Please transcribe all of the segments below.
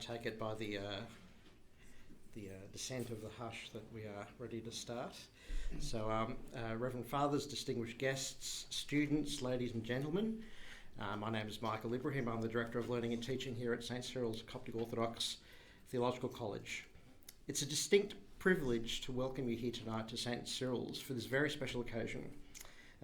take it by the descent of the hush that we are ready to start. So, Reverend Fathers, distinguished guests, students, ladies and gentlemen, my name is Michael Ibrahim. I'm the Director of Learning and Teaching here at St. Cyril's Coptic Orthodox Theological College. It's a distinct privilege to welcome you here tonight to St. Cyril's for this very special occasion.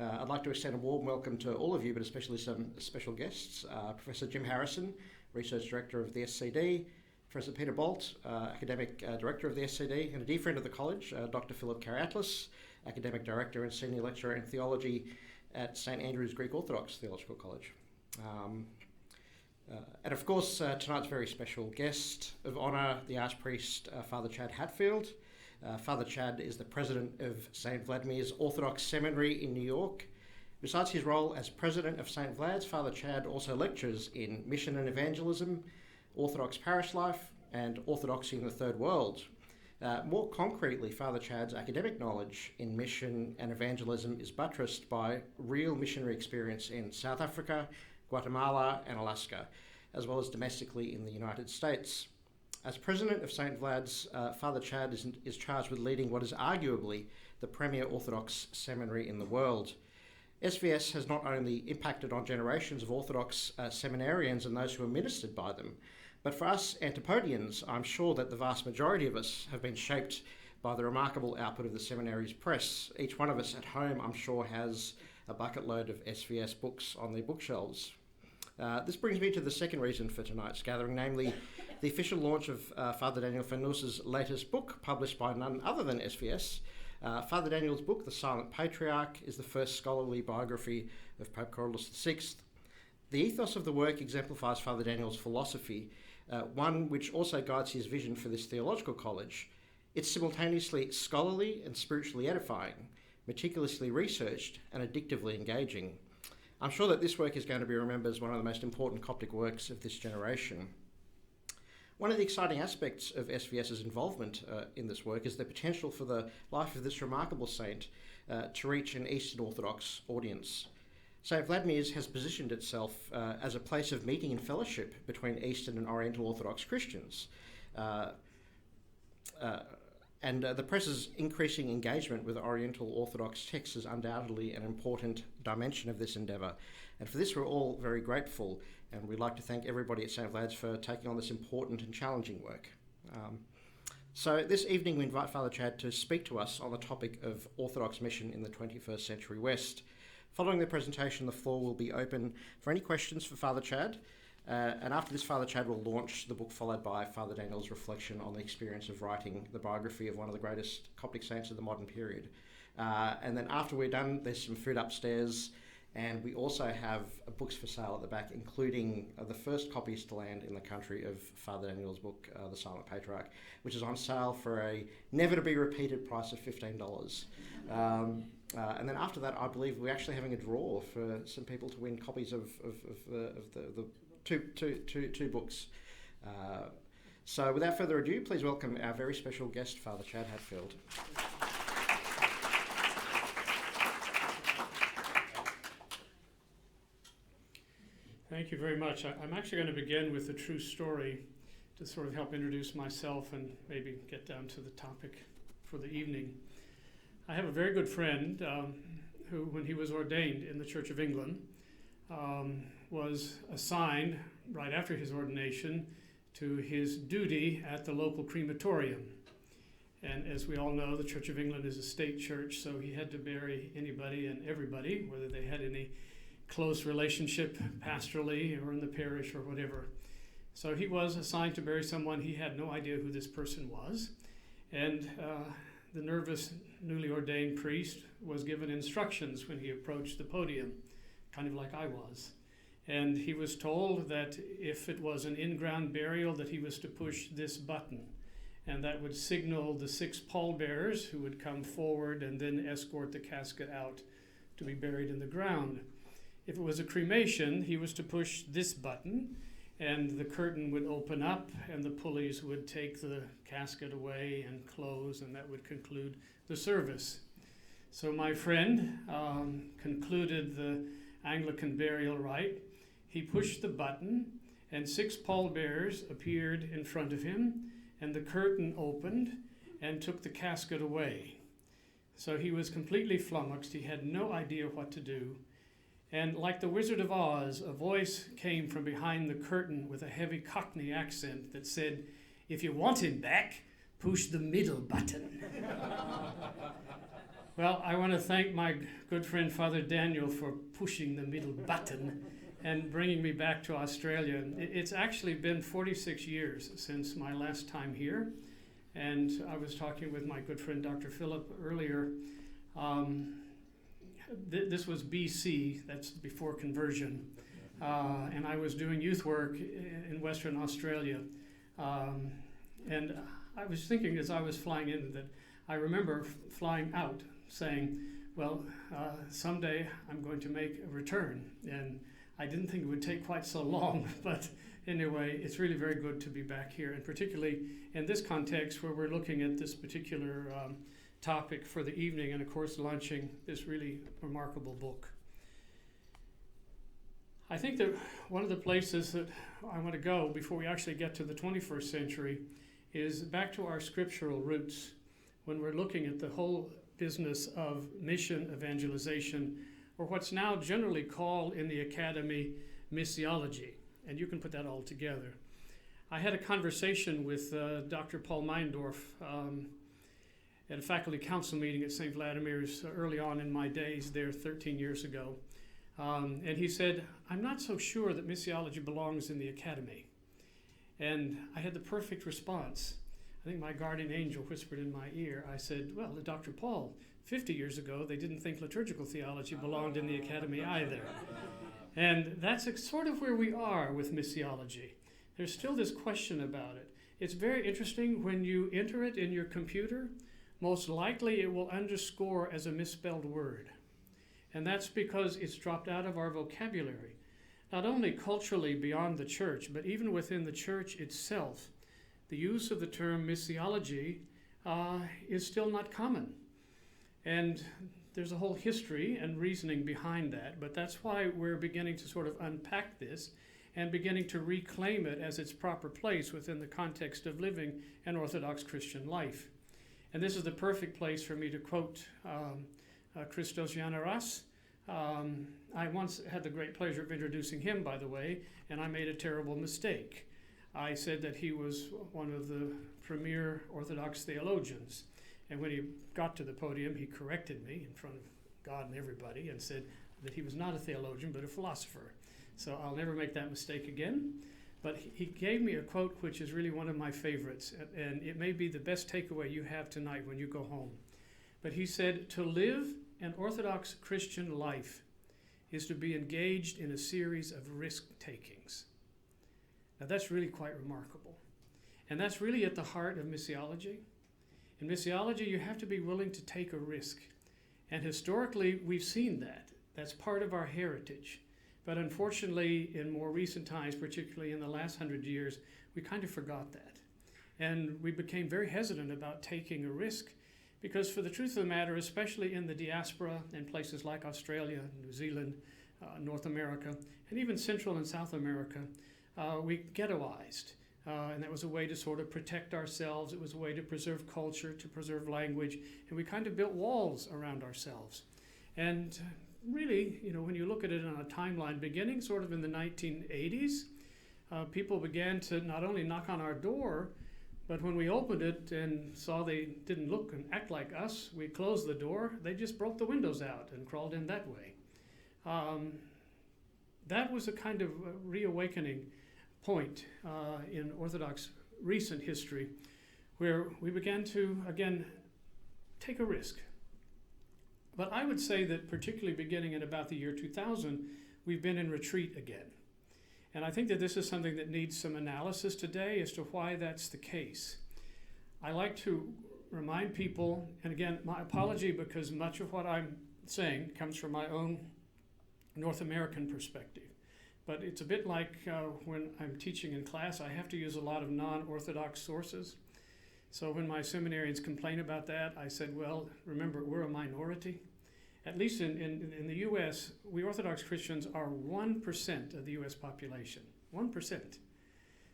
I'd like to extend a warm welcome to all of you, but especially some special guests. Professor Jim Harrison, Research Director of the SCD, Professor Peter Bolt, Academic Director of the SCD, and a dear friend of the college, Dr. Philip Kyrillos, Academic Director and Senior Lecturer in Theology at St. Andrew's Greek Orthodox Theological College. And of course, tonight's very special guest of honour, the Archpriest Father Chad Hatfield. Father Chad is the President of St. Vladimir's Orthodox Seminary in New York. Besides his role as President of St. Vlad's, Father Chad also lectures in Mission and Evangelism, Orthodox Parish Life, and Orthodoxy in the Third World. More concretely, Father Chad's academic knowledge in mission and evangelism is buttressed by real missionary experience in South Africa, Guatemala, and Alaska, as well as domestically in the United States. As President of St. Vlad's, Father Chad is charged with leading what is arguably the premier Orthodox seminary in the world. SVS has not only impacted on generations of Orthodox seminarians and those who are ministered by them, but for us Antipodeans, I'm sure that the vast majority of us have been shaped by the remarkable output of the Seminary's press. Each one of us at home, I'm sure, has a bucket load of SVS books on their bookshelves. This brings me to the second reason for tonight's gathering, namely the official launch of Father Daniel Fanous' latest book, published by none other than SVS. Father Daniel's book, The Silent Patriarch, is the first scholarly biography of Pope Kyrillos VI. The ethos of the work exemplifies Father Daniel's philosophy, one which also guides his vision for this theological college. It's simultaneously scholarly and spiritually edifying, meticulously researched and addictively engaging. I'm sure that this work is going to be remembered as one of the most important Coptic works of this generation. One of the exciting aspects of SVS's involvement in this work is the potential for the life of this remarkable saint to reach an Eastern Orthodox audience. St. Vladimir's has positioned itself as a place of meeting and fellowship between Eastern and Oriental Orthodox Christians. And the press's increasing engagement with Oriental Orthodox texts is undoubtedly an important dimension of this endeavour. And for this, we're all very grateful, and we'd like to thank everybody at St. Vlad's for taking on this important and challenging work. So this evening, we invite Father Chad to speak to us on the topic of Orthodox Mission in the 21st Century West. Following the presentation, the floor will be open for any questions for Father Chad. And after this, Father Chad will launch the book, followed by Father Daniel's reflection on the experience of writing the biography of one of the greatest Coptic saints of the modern period. And then after we're done, there's some food upstairs, and we also have books for sale at the back, including the first copies to land in the country of Father Daniel's book, The Silent Patriarch, which is on sale for a never-to-be-repeated price of $15. And then after that, I believe we're actually having a draw for some people to win copies of the two books. So without further ado, please welcome our very special guest, Father Chad Hatfield. Thank you very much. I'm actually going to begin with a true story to sort of help introduce myself and maybe get down to the topic for the evening. I have a very good friend who, when he was ordained in the Church of England, was assigned right after his ordination to his duty at the local crematorium. And as we all know, the Church of England is a state church, so he had to bury anybody and everybody, whether they had any close relationship pastorally or in the parish or whatever. So he was assigned to bury someone. He had no idea who this person was. And the nervous, newly ordained priest was given instructions when he approached the podium, kind of like I was. And he was told that if it was an in-ground burial, that he was to push this button, and that would signal the 6 pallbearers who would come forward and then escort the casket out to be buried in the ground. If it was a cremation, he was to push this button, and the curtain would open up, and the pulleys would take the casket away and close, and that would conclude the service. So my friend concluded the Anglican burial rite. He pushed the button, and 6 pallbearers appeared in front of him, and the curtain opened and took the casket away. So he was completely flummoxed. He had no idea what to do. And like the Wizard of Oz, a voice came from behind the curtain with a heavy Cockney accent that said, "If you want him back, push the middle button." Well, I want to thank my good friend Father Daniel for pushing the middle button and bringing me back to Australia. It's actually been 46 years since my last time here. And I was talking with my good friend Dr. Philip earlier. This was BC, that's before conversion. And I was doing youth work in Western Australia. And I was thinking as I was flying in that I remember flying out saying, well, someday I'm going to make a return. And I didn't think it would take quite so long, but anyway, it's really very good to be back here, and particularly in this context where we're looking at this particular topic for the evening, and of course launching this really remarkable book. I think that one of the places that I want to go before we actually get to the 21st century is back to our scriptural roots when we're looking at the whole business of mission evangelization, or what's now generally called in the academy missiology. And you can put that all together. I had a conversation with Dr. Paul Meindorf at a faculty council meeting at St. Vladimir's early on in my days there 13 years ago. And he said, "I'm not so sure that missiology belongs in the academy." And I had the perfect response. I think my guardian angel whispered in my ear. I said, well, Dr. Paul, 50 years ago, they didn't think liturgical theology belonged in the academy either. And that's sort of where we are with missiology. There's still this question about it. It's very interesting when you enter it in your computer, most likely it will underscore as a misspelled word. And that's because it's dropped out of our vocabulary, not only culturally beyond the church, but even within the church itself. The use of the term missiology is still not common. And there's a whole history and reasoning behind that, but that's why we're beginning to sort of unpack this and beginning to reclaim it as its proper place within the context of living an Orthodox Christian life. And this is the perfect place for me to quote Christos Giannaras. I once had the great pleasure of introducing him, by the way, and I made a terrible mistake. I said that he was one of the premier Orthodox theologians. And when he got to the podium, he corrected me in front of God and everybody and said that he was not a theologian, but a philosopher. So I'll never make that mistake again. But he gave me a quote which is really one of my favorites, and it may be the best takeaway you have tonight when you go home. But he said, "To live an Orthodox Christian life is to be engaged in a series of risk-takings." Now that's really quite remarkable. And that's really at the heart of missiology. In missiology, you have to be willing to take a risk. And historically, we've seen that. That's part of our heritage. But unfortunately, in more recent times, particularly in the last 100 years, we kind of forgot that. And we became very hesitant about taking a risk because for the truth of the matter, especially in the diaspora and places like Australia, New Zealand, North America, and even Central and South America, we ghettoized. And that was a way to sort of protect ourselves. It was a way to preserve culture, to preserve language. And we kind of built walls around ourselves. And really, when you look at it on a timeline, beginning sort of in the 1980s, people began to not only knock on our door, but when we opened it and saw they didn't look and act like us, we closed the door. They just broke the windows out and crawled in that way. That was a kind of reawakening point in Orthodox recent history where we began to, again, take a risk. But I would say that particularly beginning in about the year 2000, we've been in retreat again. And I think that this is something that needs some analysis today as to why that's the case. I like to remind people, and again, my apology because much of what I'm saying comes from my own North American perspective. But it's a bit like when I'm teaching in class, I have to use a lot of non-Orthodox sources. So when my seminarians complain about that, I said, well, remember, we're a minority. At least in the U.S., we Orthodox Christians are 1% of the U.S. population. 1%.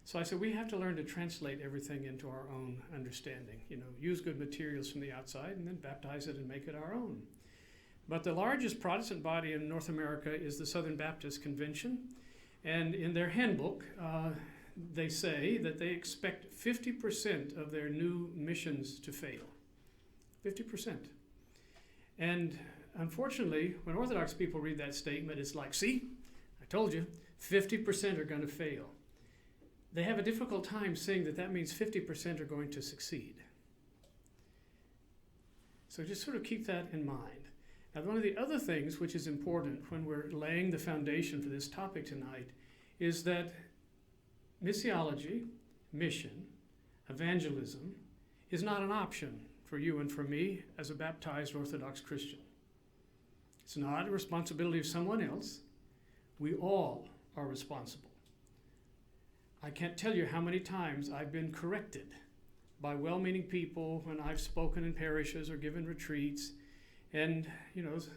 So I said, we have to learn to translate everything into our own understanding. Use good materials from the outside and then baptize it and make it our own. But the largest Protestant body in North America is the Southern Baptist Convention. And in their handbook, they say that they expect 50% of their new missions to fail. 50%. And unfortunately, when Orthodox people read that statement, it's like, see, I told you, 50% are going to fail. They have a difficult time saying that means 50% are going to succeed. So just sort of keep that in mind. Now, one of the other things which is important when we're laying the foundation for this topic tonight is that missiology, mission, evangelism is not an option for you and for me as a baptized Orthodox Christian. It's not a responsibility of someone else. We all are responsible. I can't tell you how many times I've been corrected by well-meaning people when I've spoken in parishes or given retreats, and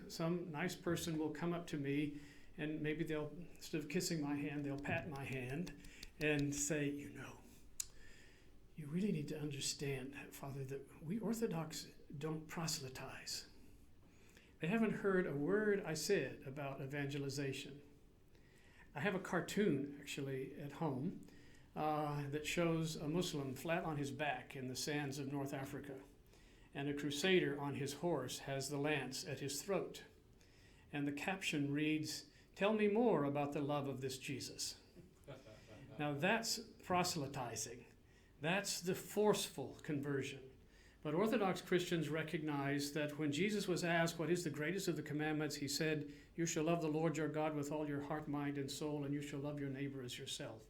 some nice person will come up to me and maybe they'll, instead of kissing my hand, they'll pat my hand and say, you really need to understand, Father, that we Orthodox don't proselytize. They haven't heard a word I said about evangelization. I have a cartoon, actually, at home that shows a Muslim flat on his back in the sands of North Africa, and a crusader on his horse has the lance at his throat. And the caption reads, "Tell me more about the love of this Jesus." Now that's proselytizing. That's the forceful conversion. But Orthodox Christians recognize that when Jesus was asked what is the greatest of the commandments, he said, "You shall love the Lord your God with all your heart, mind, and soul, and you shall love your neighbor as yourself."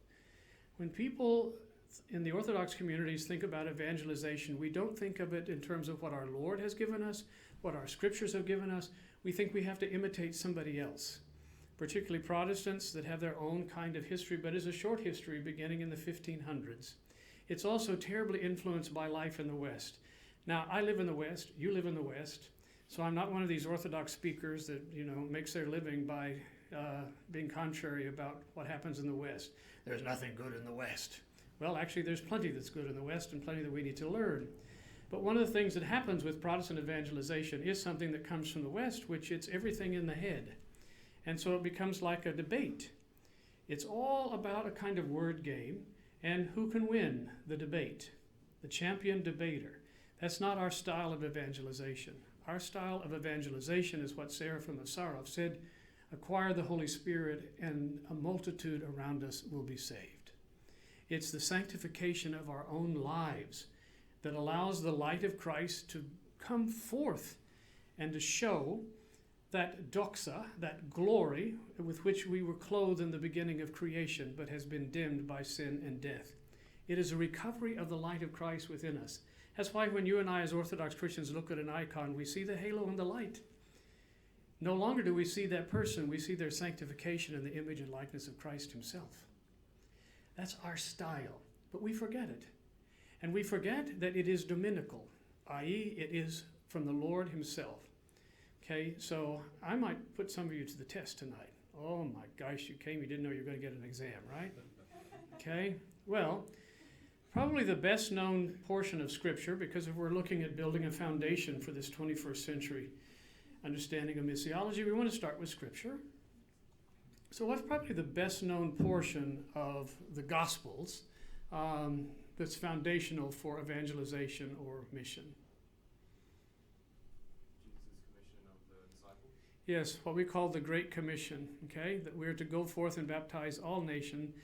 When people in the Orthodox communities think about evangelization, we don't think of it in terms of what our Lord has given us, what our scriptures have given us. We think we have to imitate somebody else, particularly Protestants that have their own kind of history, but is a short history beginning in the 1500s. It's also terribly influenced by life in the West. Now, I live in the West, you live in the West, so I'm not one of these Orthodox speakers that, makes their living by being contrary about what happens in the West. There's nothing good in the West. Well, actually, there's plenty that's good in the West and plenty that we need to learn. But one of the things that happens with Protestant evangelization is something that comes from the West, which it's everything in the head. And so it becomes like a debate. It's all about a kind of word game and who can win the debate, the champion debater. That's not our style of evangelization. Our style of evangelization is what Seraphim of Sarov said, "Acquire the Holy Spirit and a multitude around us will be saved." It's the sanctification of our own lives that allows the light of Christ to come forth and to show that doxa, that glory with which we were clothed in the beginning of creation but has been dimmed by sin and death. It is a recovery of the light of Christ within us. That's why when you and I as Orthodox Christians look at an icon, we see the halo and the light. No longer do we see that person, we see their sanctification in the image and likeness of Christ himself. That's our style, but we forget it. And we forget that it is dominical, i.e. it is from the Lord himself. Okay, so I might put some of you to the test tonight. Oh my gosh, you came, you didn't know you were going to get an exam, right? Okay, well, probably the best known portion of Scripture, because if we're looking at building a foundation for this 21st century understanding of missiology, we want to start with Scripture. So what's probably the best known portion of the Gospels that's foundational for evangelization or mission? Yes, what we call the Great Commission, okay? That we're to go forth and baptize all nations.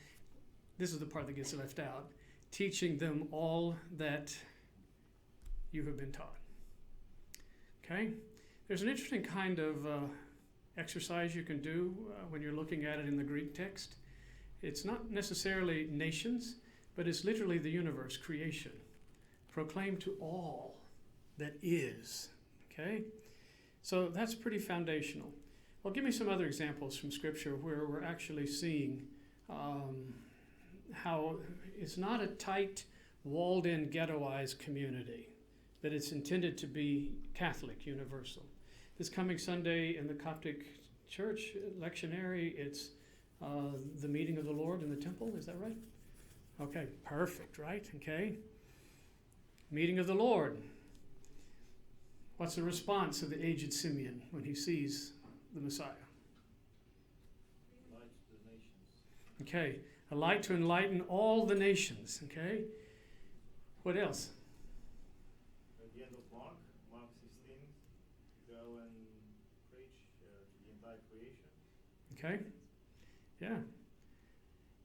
This is the part that gets left out. Teaching them all that you have been taught. Okay? There's an interesting kind of exercise you can do when you're looking at it in the Greek text. It's not necessarily nations, but it's literally the universe, creation. Proclaim to all that is. Okay? So that's pretty foundational. Well, give me some other examples from Scripture where we're actually seeing how it's not a tight, walled-in, ghettoized community, that it's intended to be Catholic, universal. This coming Sunday in the Coptic Church lectionary, it's the meeting of the Lord in the temple. Is that right? Okay, perfect, right? Okay. Meeting of the Lord. What's the response of the aged Simeon when he sees the Messiah? Light to the nations. Okay, a light to enlighten all the nations. Okay. What else? At the end of Mark 16, go and preach to the entire creation. Okay. Yeah.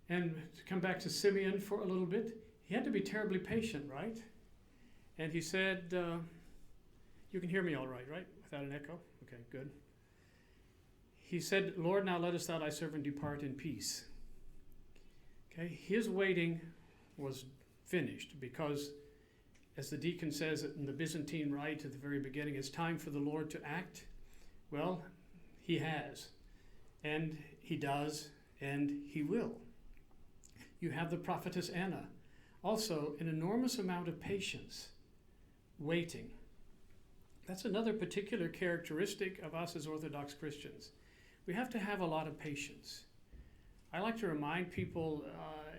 And to come back to Simeon for a little bit, he had to be terribly patient, right? And he said, you can hear me all right, right? Without an echo? Okay, good. He said, Lord, now lettest thou thy servant depart in peace. Okay, his waiting was finished because, as the deacon says in the Byzantine rite at the very beginning, it's time for the Lord to act. Well, he has, and he does, and he will. You have the prophetess Anna, also an enormous amount of patience, waiting. That's another particular characteristic of us as Orthodox Christians. We have to have a lot of patience. I like to remind people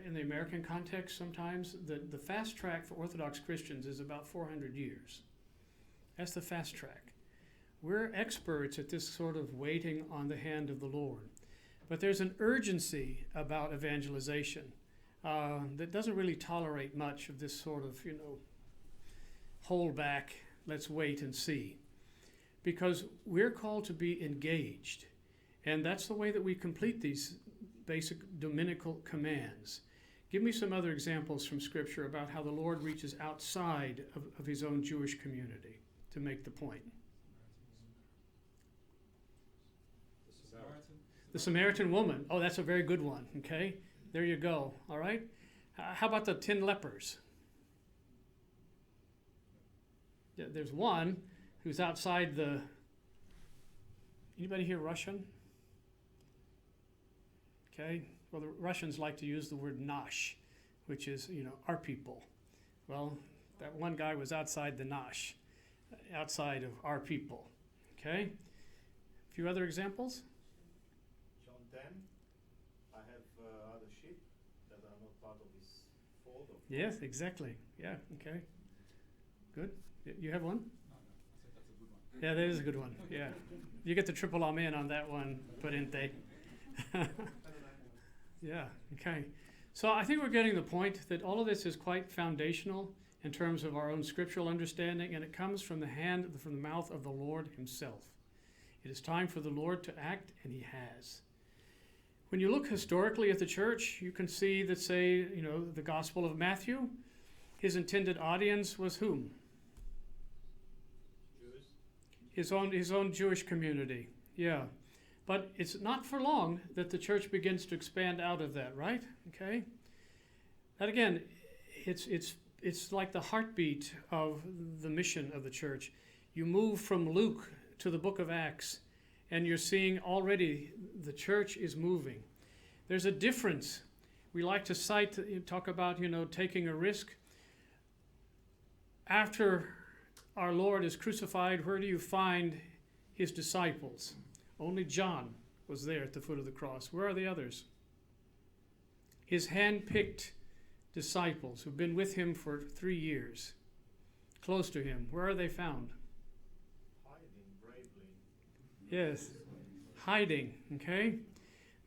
in the American context sometimes that the fast track for Orthodox Christians is about 400 years. That's the fast track. We're experts at this sort of waiting on the hand of the Lord. But there's an urgency about evangelization that doesn't really tolerate much of this sort of, hold back, let's wait and see. Because we're called to be engaged. And that's the way that we complete these basic dominical commands. Give me some other examples from Scripture about how the Lord reaches outside of his own Jewish community to make the point. The Samaritan woman. Oh, that's a very good one. Okay, there you go. All right. How about the 10 lepers? Yeah, there's one who's outside the. Anybody here Russian? Okay. Well, the Russians like to use the word nash, which is, our people. Well, that one guy was outside the nash, outside of our people. Okay. A few other examples. John 10, I have other sheep that are not part of his fold. Yes, exactly. Yeah, okay. Good. You have one? No, I said that's a good one. Yeah, that is a good one. Yeah. You get the triple amen on that one, Parente. Yeah, okay. So I think we're getting the point that all of this is quite foundational in terms of our own scriptural understanding, and it comes from the mouth of the Lord himself. It is time for the Lord to act, and he has. When you look historically at the church, you can see that, say, the Gospel of Matthew, his intended audience was whom? Jews. His own Jewish community. Yeah. But it's not for long that the church begins to expand out of that, right? Okay. That again, it's like the heartbeat of the mission of the church. You move from Luke to the book of Acts, and you're seeing already the church is moving. There's a difference. We like to talk about, taking a risk. After our Lord is crucified, where do you find his disciples? Only John was there at the foot of the cross. Where are the others? His hand-picked disciples who've been with him for 3 years, close to him. Where are they found? Hiding bravely. Yes, hiding, okay?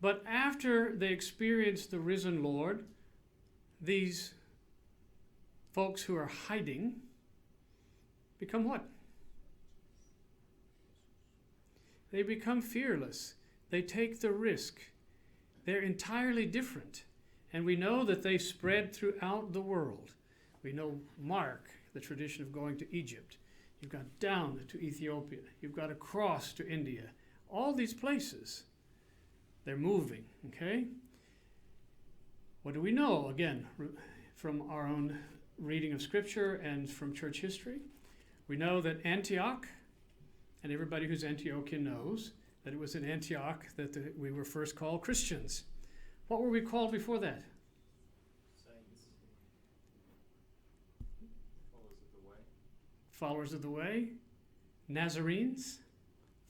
But after they experience the risen Lord, these folks who are hiding become what? They become fearless. They take the risk. They're entirely different. And we know that they spread throughout the world. We know Mark, the tradition of going to Egypt. You've got down to Ethiopia. You've got across to India. All these places, they're moving, okay? What do we know, again, from our own reading of Scripture and from church history? We know that Antioch, and everybody who's Antiochian knows that it was in Antioch that we were first called Christians. What were we called before that? Saints. Followers of the way. Followers of the way. Nazarenes.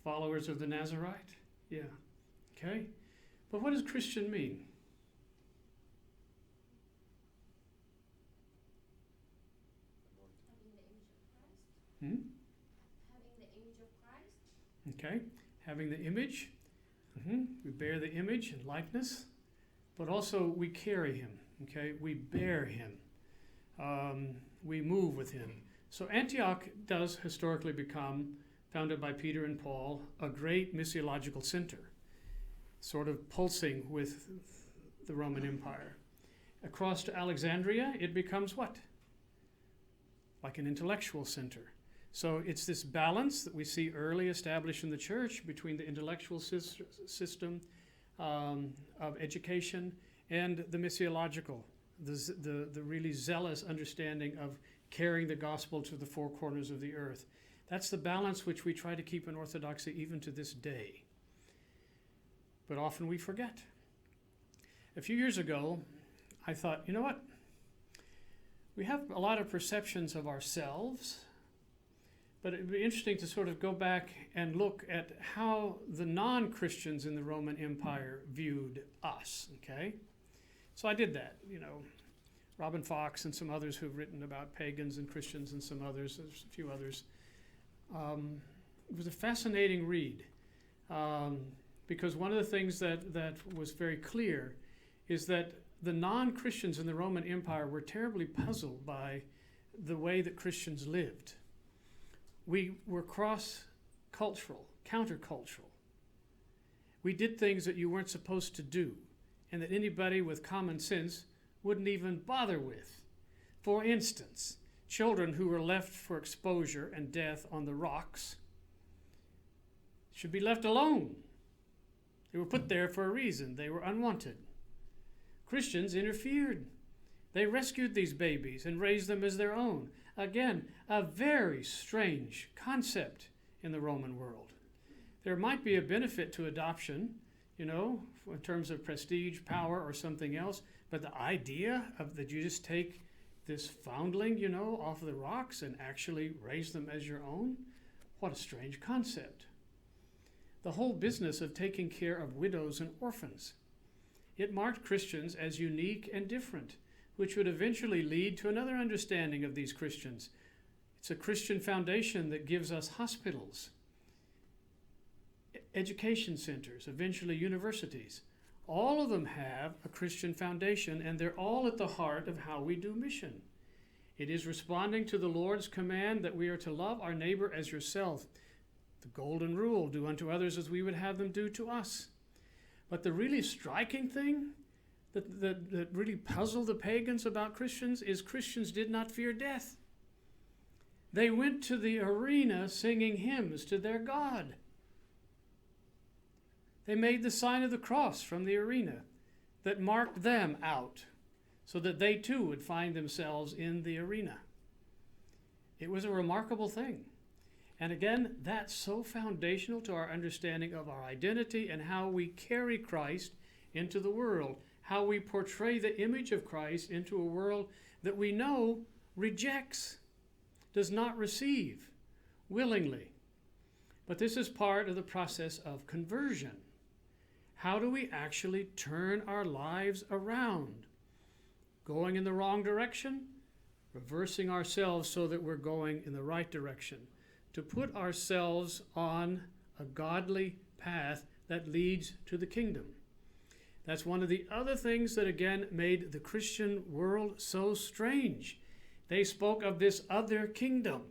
Followers of the Nazarite. Yeah. Okay. But what does Christian mean? Having the image of Christ. Hmm? Okay, having the image. We bear the image and likeness, but also we carry him. Okay, we bear him. We move with him. So Antioch does historically become, founded by Peter and Paul, a great missiological center, sort of pulsing with the Roman Empire. Across to Alexandria, it becomes what? Like an intellectual center. So it's this balance that we see early established in the church between the intellectual system of education and the missiological, the really zealous understanding of carrying the gospel to the four corners of the earth. That's the balance which we try to keep in Orthodoxy even to this day. But often we forget. A few years ago, I thought, you know what? We have a lot of perceptions of ourselves, but it would be interesting to sort of go back and look at how the non-Christians in the Roman Empire viewed us, okay? So I did that, Robin Fox and some others who've written about pagans and Christians and some others, there's a few others. It was a fascinating read because one of the things that was very clear is that the non-Christians in the Roman Empire were terribly puzzled by the way that Christians lived. We were cross-cultural, countercultural. We did things that you weren't supposed to do and that anybody with common sense wouldn't even bother with. For instance, children who were left for exposure and death on the rocks should be left alone. They were put there for a reason. They were unwanted. Christians interfered. They rescued these babies and raised them as their own. Again, a very strange concept in the Roman world. There might be a benefit to adoption, in terms of prestige, power, or something else, but the idea of that you just take this foundling, off the rocks and actually raise them as your own, what a strange concept. The whole business of taking care of widows and orphans. It marked Christians as unique and different, which would eventually lead to another understanding of these Christians. It's a Christian foundation that gives us hospitals, education centers, eventually universities. All of them have a Christian foundation, and they're all at the heart of how we do mission. It is responding to the Lord's command that we are to love our neighbor as yourself. The golden rule, do unto others as we would have them do to us. But the really striking thing that really puzzled the pagans about Christians is Christians did not fear death. They went to the arena singing hymns to their God. They made the sign of the cross from the arena that marked them out so that they too would find themselves in the arena. It was a remarkable thing. And again, that's so foundational to our understanding of our identity and how we carry Christ into the world, how we portray the image of Christ into a world that we know rejects, does not receive willingly. But this is part of the process of conversion. How do we actually turn our lives around? Going in the wrong direction, reversing ourselves so that we're going in the right direction. To put ourselves on a godly path that leads to the kingdom. That's one of the other things that again made the Christian world so strange. They spoke of this other kingdom.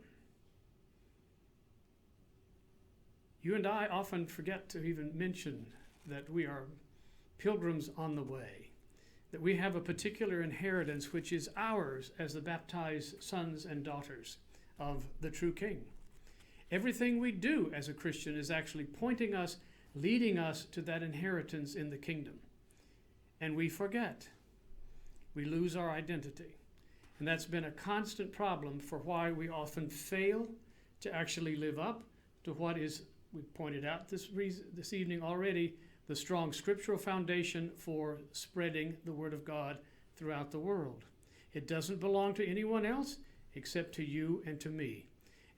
You and I often forget to even mention that we are pilgrims on the way, that we have a particular inheritance which is ours as the baptized sons and daughters of the true King. Everything we do as a Christian is actually pointing us, leading us to that inheritance in the kingdom. And we forget. We lose our identity. And that's been a constant problem for why we often fail to actually live up to what is, we pointed out this evening already, the strong scriptural foundation for spreading the Word of God throughout the world. It doesn't belong to anyone else except to you and to me.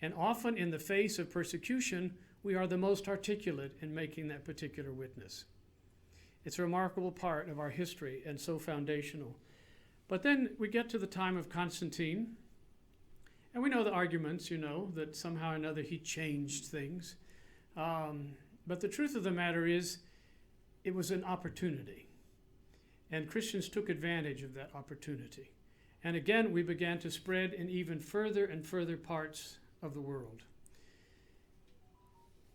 And often in the face of persecution, we are the most articulate in making that particular witness. It's a remarkable part of our history and so foundational. But then we get to the time of Constantine, and we know the arguments, that somehow or another he changed things. But the truth of the matter is, it was an opportunity. And Christians took advantage of that opportunity. And again, we began to spread in even further and further parts of the world.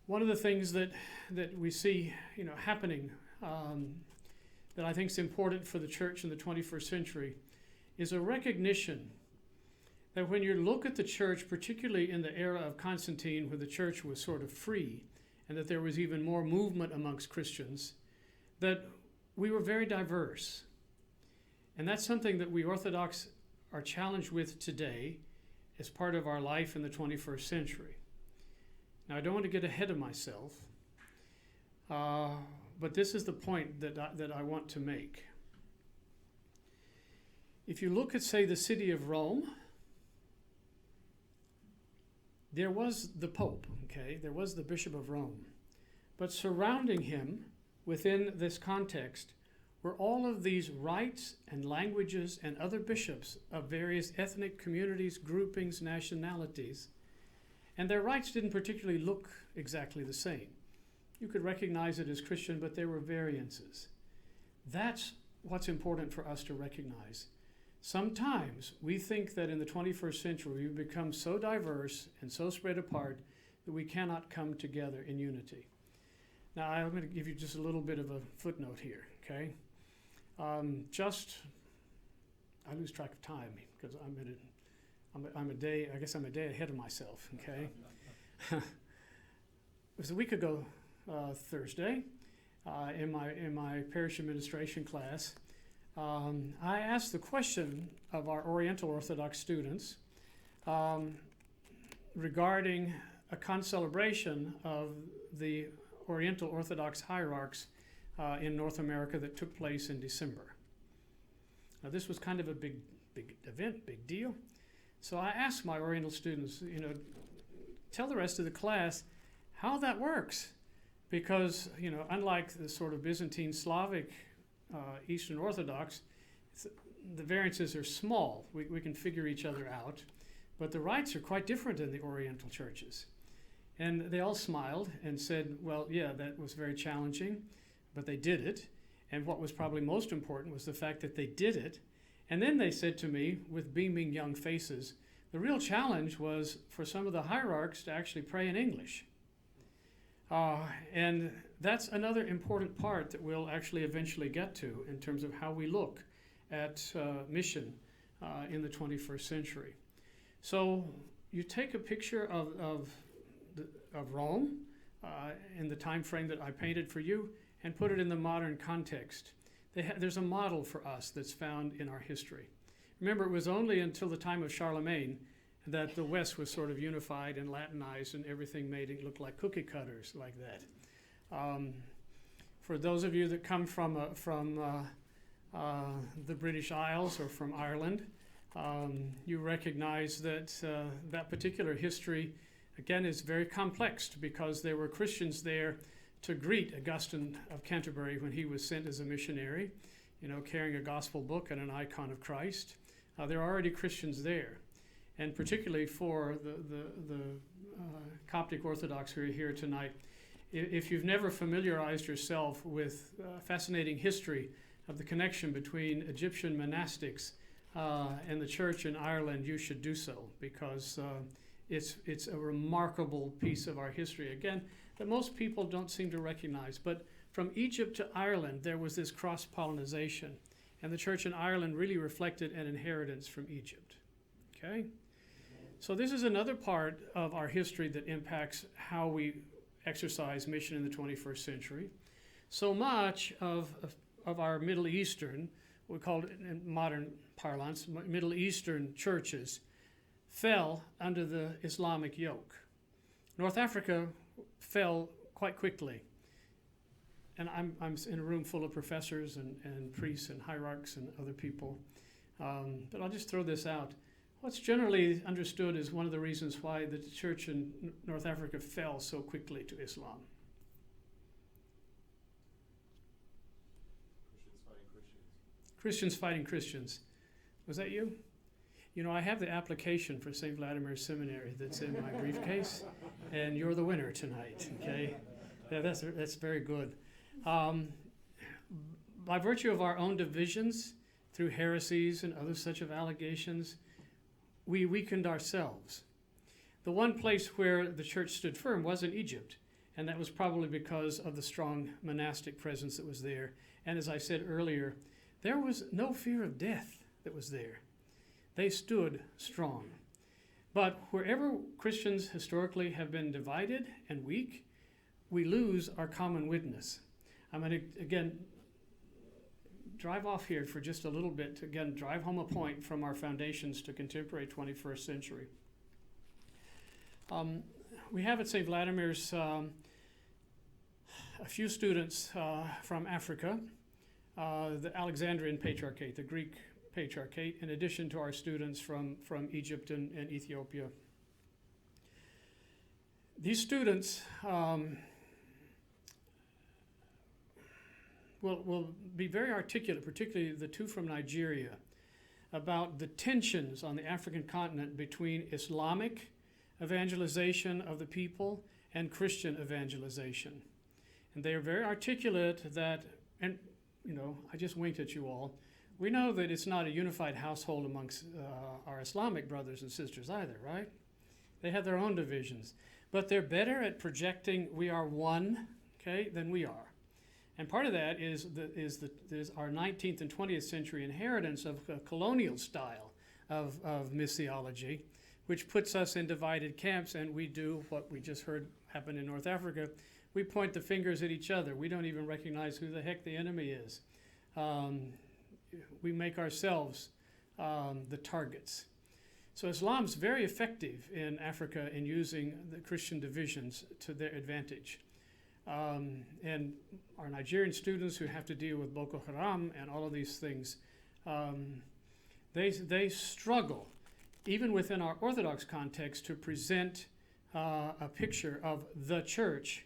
One of the things that we see, happening that I think is important for the church in the 21st century is a recognition that when you look at the church, particularly in the era of Constantine, where the church was sort of free and that there was even more movement amongst Christians, that we were very diverse. And that's something that we Orthodox are challenged with today as part of our life in the 21st century. Now, I don't want to get ahead of myself, but this is the point that I want to make. If you look at, say, the city of Rome, there was the Pope, okay? There was the Bishop of Rome. But surrounding him, within this context, were all of these rites and languages and other bishops of various ethnic communities, groupings, nationalities. And their rites didn't particularly look exactly the same. You could recognize it as Christian, but there were variances. That's what's important for us to recognize. Sometimes we think that in the 21st century we've become so diverse and so spread apart that we cannot come together in unity. Now, I'm going to give you just a little bit of a footnote here, okay? I lose track of time because I'm a day ahead of myself, okay? It was a week ago, Thursday, in my parish administration class. I asked the question of our Oriental Orthodox students regarding a concelebration of the Oriental Orthodox hierarchs in North America that took place in December. Now, this was kind of a big event, big deal. So I asked my Oriental students, tell the rest of the class how that works. Because, unlike the sort of Byzantine Slavic Eastern Orthodox, the variances are small. We can figure each other out. But the rites are quite different in the Oriental churches. And they all smiled and said, well, yeah, that was very challenging, but they did it. And what was probably most important was the fact that they did it. And then they said to me, with beaming young faces, the real challenge was for some of the hierarchs to actually pray in English. And that's another important part that we'll actually eventually get to in terms of how we look at mission in the 21st century. So you take a picture of Rome in the time frame that I painted for you and put it in the modern context. There's a model for us that's found in our history. Remember, it was only until the time of Charlemagne that the West was sort of unified and Latinized and everything made it look like cookie cutters like that. For those of you that come from the British Isles or from Ireland, you recognize that that particular history, again, is very complex because there were Christians there to greet Augustine of Canterbury when he was sent as a missionary, carrying a gospel book and an icon of Christ. There are already Christians there. And particularly for the Coptic Orthodox who are here tonight, if you've never familiarized yourself with fascinating history of the connection between Egyptian monastics and the church in Ireland, you should do so, because it's a remarkable piece of our history, again, that most people don't seem to recognize. But from Egypt to Ireland, there was this cross-pollination, and the church in Ireland really reflected an inheritance from Egypt. Okay? So this is another part of our history that impacts how we exercise mission in the 21st century. So much of our Middle Eastern, we call it in modern parlance, Middle Eastern churches, fell under the Islamic yoke. North Africa fell quite quickly. And I'm in a room full of professors and priests and hierarchs and other people. But I'll just throw this out. What's generally understood is one of the reasons why the church in North Africa fell so quickly to Islam. Christians fighting Christians. Was that you? You know, I have the application for St. Vladimir Seminary that's in my briefcase, and you're the winner tonight, okay? Yeah, that's very good. By virtue of our own divisions, through heresies and other such of allegations, we weakened ourselves. The one place where the church stood firm was in Egypt, and that was probably because of the strong monastic presence that was there. And as I said earlier, there was no fear of death that was there. They stood strong. But wherever Christians historically have been divided and weak, we lose our common witness. I'm going to, again, drive off here for just a little bit to, again, drive home a point from our foundations to contemporary 21st century. We have at St. Vladimir's a few students from Africa, the Alexandrian Patriarchate, the Greek Patriarchate, in addition to our students from Egypt and Ethiopia. These students will be very articulate, particularly the two from Nigeria, about the tensions on the African continent between Islamic evangelization of the people and Christian evangelization. And they are very articulate that, and you know, I just winked at you all, we know that it's not a unified household amongst our Islamic brothers and sisters either, right? They have their own divisions. But they're better at projecting we are one, okay, than we are. And part of that is our 19th and 20th century inheritance of a colonial style of missiology, which puts us in divided camps, and we do what we just heard happen in North Africa. We point the fingers at each other. We don't even recognize who the heck the enemy is. We make ourselves the targets. So Islam's very effective in Africa in using the Christian divisions to their advantage. And our Nigerian students who have to deal with Boko Haram and all of these things, they struggle, even within our Orthodox context, to present a picture of the church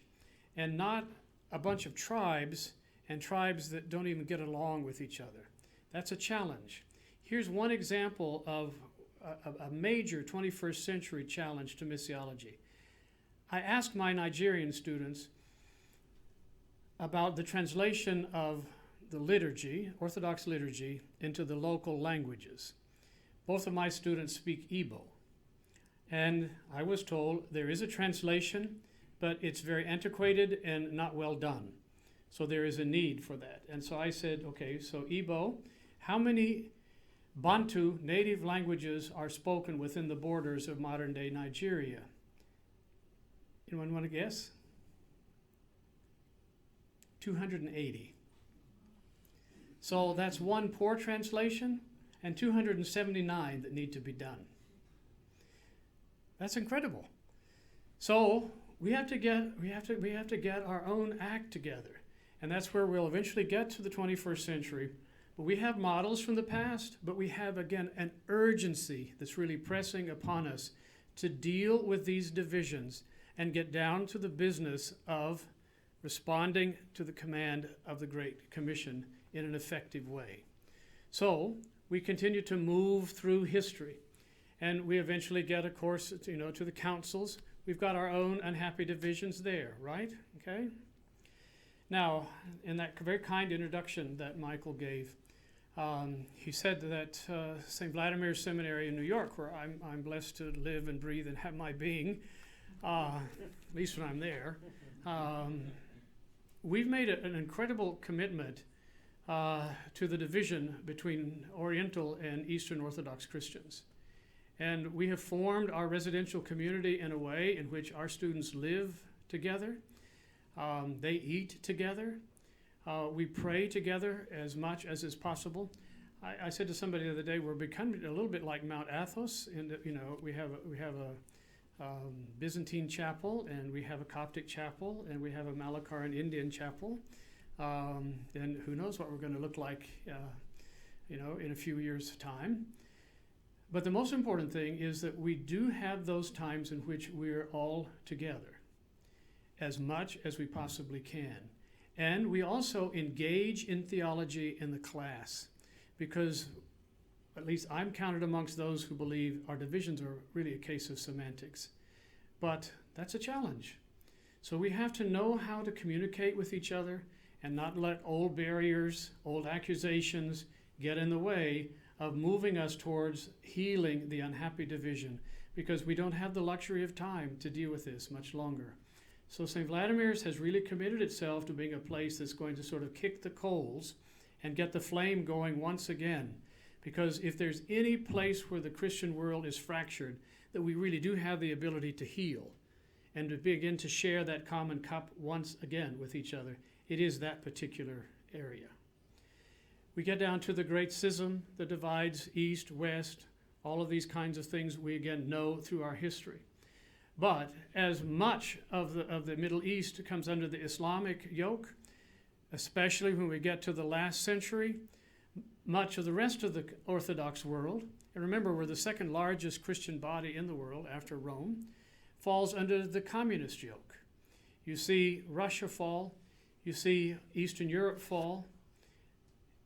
and not a bunch of tribes and tribes that don't even get along with each other. That's a challenge. Here's one example of a major 21st century challenge to missiology. I asked my Nigerian students about the translation of the liturgy, Orthodox liturgy, into the local languages. Both of my students speak Igbo. And I was told there is a translation, but it's very antiquated and not well done. So there is a need for that. And so I said, okay, so Igbo, how many Bantu native languages are spoken within the borders of modern-day Nigeria? Anyone want to guess? 280. So that's one poor translation and 279 that need to be done. That's incredible. So we have to get our own act together, and that's where we'll eventually get to the 21st century. But we have models from the past, but we have again an urgency that's really pressing upon us to deal with these divisions and get down to the business of responding to the command of the Great Commission in an effective way. So we continue to move through history, and we eventually get, of course, to the councils. We've got our own unhappy divisions there, right? Okay. Now, in that very kind introduction that Michael gave, he said that St. Vladimir Seminary in New York, where I'm blessed to live and breathe and have my being, at least when I'm there, we've made an incredible commitment to the division between Oriental and Eastern Orthodox Christians. And we have formed our residential community in a way in which our students live together. They eat together. We pray together as much as is possible. I said to somebody the other day, we're becoming a little bit like Mount Athos. In that, we have a Byzantine chapel, and we have a Coptic chapel, and we have a Malacaran Indian chapel. And who knows what we're going to look like, in a few years' time. But the most important thing is that we do have those times in which we're all together as much as we possibly can. And we also engage in theology in the class. because at least I'm counted amongst those who believe our divisions are really a case of semantics. But that's a challenge. So we have to know how to communicate with each other and not let old barriers, old accusations get in the way of moving us towards healing the unhappy division, because we don't have the luxury of time to deal with this much longer. So St. Vladimir's has really committed itself to being a place that's going to sort of kick the coals and get the flame going once again. Because if there's any place where the Christian world is fractured, that we really do have the ability to heal and to begin to share that common cup once again with each other, it is that particular area. We get down to the great schism that divides east, west, all of these kinds of things we again know through our history. But as much of the Middle East comes under the Islamic yoke, especially when we get to the last century, much of the rest of the Orthodox world, and remember we're the second largest Christian body in the world after Rome, falls under the communist yoke. You see Russia fall, you see Eastern Europe fall,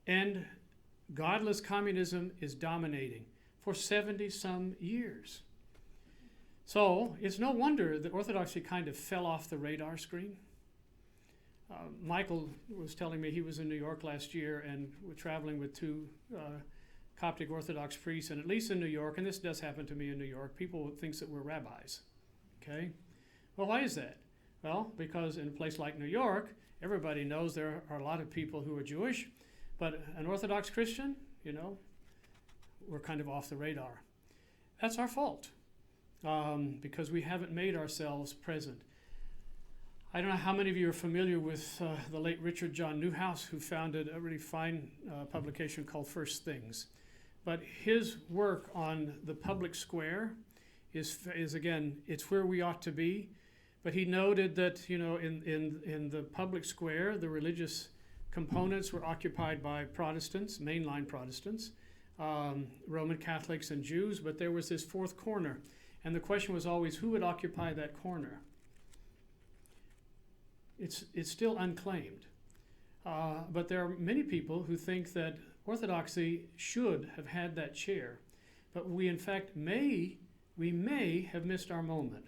and godless communism is dominating for 70-some years. So it's no wonder that Orthodoxy kind of fell off the radar screen. Michael was telling me he was in New York last year and was traveling with two Coptic Orthodox priests, and at least in New York, and this does happen to me in New York, people think that we're rabbis, okay? Well, why is that? Well, because in a place like New York, everybody knows there are a lot of people who are Jewish, but an Orthodox Christian, you know, we're kind of off the radar. That's our fault, because we haven't made ourselves present. I don't know how many of you are familiar with the late Richard John Newhouse, who founded a really fine publication called First Things. But his work on the public square is again, it's where we ought to be. But he noted that, you know, in the public square, the religious components were occupied by Protestants, mainline Protestants, Roman Catholics and Jews, but there was this fourth corner. And the question was always, who would occupy that corner? It's still unclaimed. But there are many people who think that Orthodoxy should have had that chair. But we, in fact, may have missed our moment.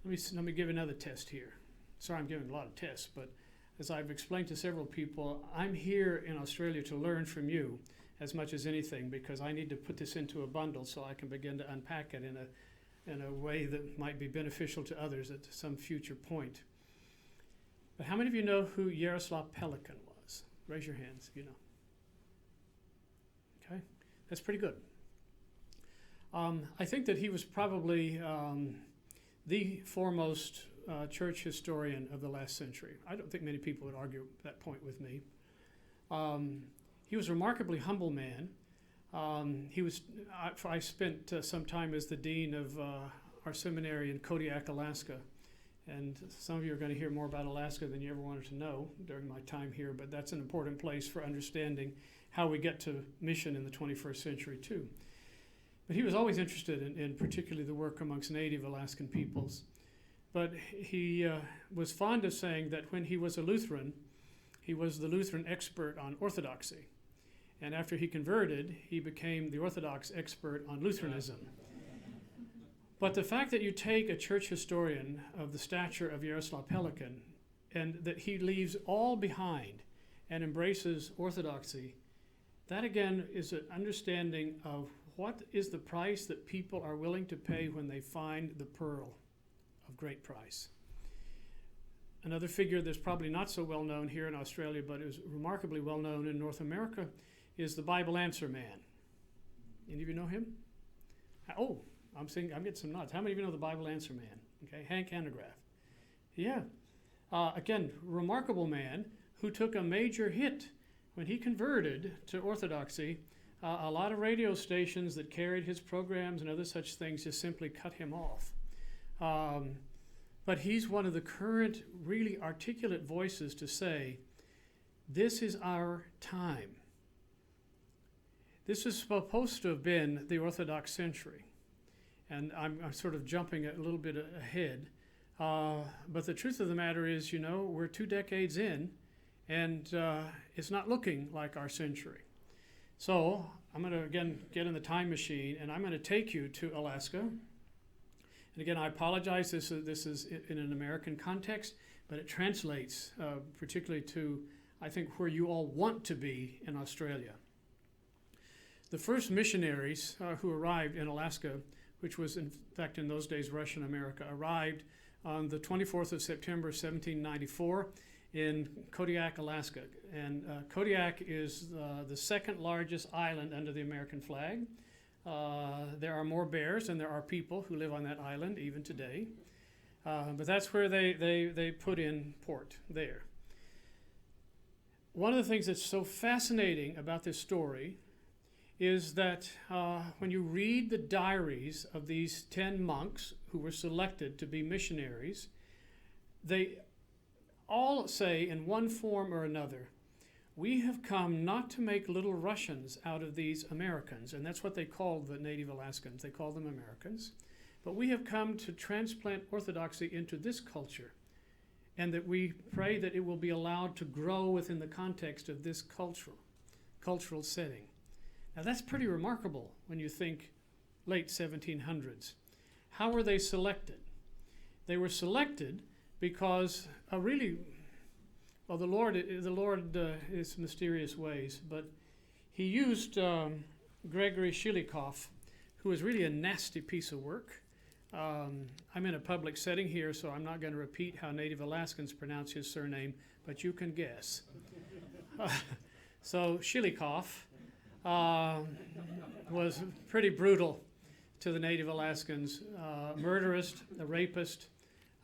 Let me give another test here. Sorry, I'm giving a lot of tests, but as I've explained to several people, I'm here in Australia to learn from you as much as anything, because I need to put this into a bundle so I can begin to unpack it in a way that might be beneficial to others at some future point. But how many of you know who Yaroslav Pelikan was? Raise your hands if you know. Okay, that's pretty good. I think that he was probably the foremost church historian of the last century. I don't think many people would argue that point with me. He was a remarkably humble man. I spent some time as the dean of our seminary in Kodiak, Alaska. And some of you are going to hear more about Alaska than you ever wanted to know during my time here, but that's an important place for understanding how we get to mission in the 21st century too. But he was always interested in particularly the work amongst native Alaskan peoples. But he was fond of saying that when he was a Lutheran, he was the Lutheran expert on Orthodoxy. And after he converted, he became the Orthodox expert on Lutheranism. But the fact that you take a church historian of the stature of Yaroslav Pelikan and that he leaves all behind and embraces Orthodoxy, that again is an understanding of what is the price that people are willing to pay when they find the pearl of great price. Another figure that's probably not so well known here in Australia, but is remarkably well known in North America, is the Bible Answer Man. Any of you know him? Oh, I'm getting some nods. How many of you know the Bible Answer Man? Okay, Hank Hanegraaff. Yeah. Again, remarkable man who took a major hit when he converted to Orthodoxy. A lot of radio stations that carried his programs and other such things just simply cut him off. But he's one of the current really articulate voices to say, this is our time. This is supposed to have been the Orthodox century. And I'm sort of jumping a little bit ahead. But the truth of the matter is, you know, we're 2 decades in, and it's not looking like our century. So I'm going to, again, get in the time machine, and I'm going to take you to Alaska. And again, I apologize, this is in an American context, but it translates particularly to, I think, where you all want to be in Australia. The first missionaries who arrived in Alaska, which was in fact in those days Russian America, arrived on the 24th of September 1794 in Kodiak, Alaska. And Kodiak is the second largest island under the American flag. There are more bears than there are people who live on that island even today. But that's where they put in port there. One of the things that's so fascinating about this story is that when you read the diaries of these 10 monks who were selected to be missionaries, they all say in one form or another, we have come not to make little Russians out of these Americans, and that's what they called the native Alaskans. They called them Americans. But we have come to transplant Orthodoxy into this culture, and that we pray that it will be allowed to grow within the context of this cultural setting. Now that's pretty remarkable when you think late 1700s. How were they selected? They were selected because the Lord is mysterious ways, but he used Gregory Shilikov, who was really a nasty piece of work. I'm in a public setting here, so I'm not going to repeat how Native Alaskans pronounce his surname, but you can guess. So Shilikov was pretty brutal to the Native Alaskans, murderist, a rapist,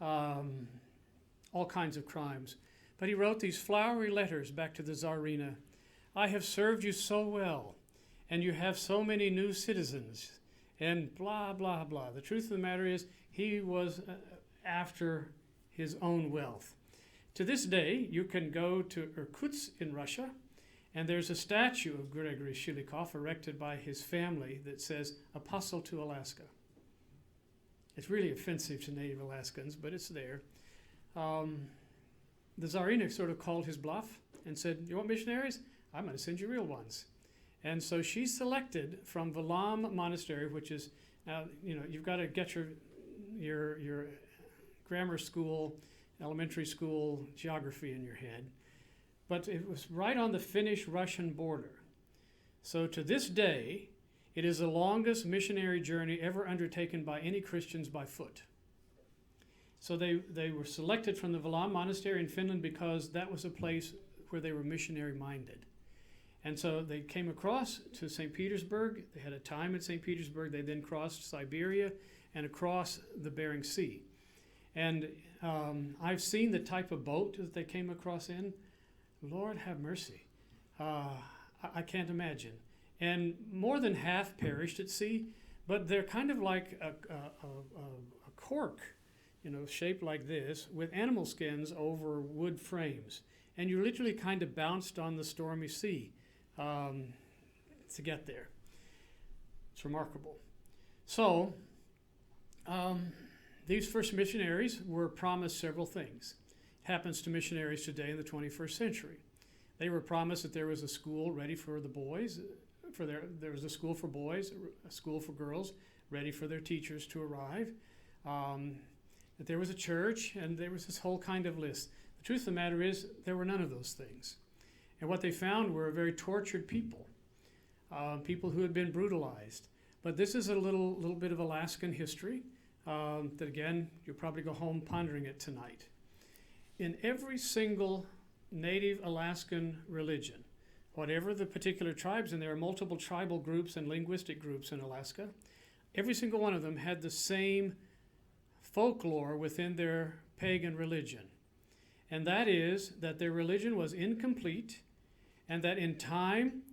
all kinds of crimes. But he wrote these flowery letters back to the Tsarina. I have served you so well, and you have so many new citizens, and blah, blah, blah. The truth of the matter is he was after his own wealth. To this day, you can go to Irkutsk in Russia, and there's a statue of Gregory Shilikov erected by his family that says, Apostle to Alaska. It's really offensive to Native Alaskans, but it's there. The Tsarina sort of called his bluff and said, you want missionaries? I'm going to send you real ones. And so she selected from Valam Monastery, which is, now, you've got to get your grammar school, elementary school geography in your head. But it was right on the Finnish-Russian border. So to this day, it is the longest missionary journey ever undertaken by any Christians by foot. So they were selected from the Valam Monastery in Finland because that was a place where they were missionary-minded. And so they came across to St. Petersburg. They had a time at St. Petersburg. They then crossed Siberia and across the Bering Sea. And I've seen the type of boat that they came across in. Lord have mercy. I can't imagine. And more than half perished at sea, but they're kind of like a cork, shaped like this, with animal skins over wood frames. And you literally kind of bounced on the stormy sea to get there. It's remarkable. So, these first missionaries were promised several things. It happens to missionaries today in the 21st century. They were promised that there was a school ready for the boys, there was a school for boys, a school for girls, ready for their teachers to arrive. That there was a church, and there was this whole kind of list. The truth of the matter is, there were none of those things. And what they found were very tortured people, people who had been brutalized. But this is a little bit of Alaskan history that, again, you'll probably go home pondering it tonight. In every single native Alaskan religion, whatever the particular tribes, and there are multiple tribal groups and linguistic groups in Alaska, every single one of them had the same folklore within their pagan religion. And that is that their religion was incomplete, and that in time,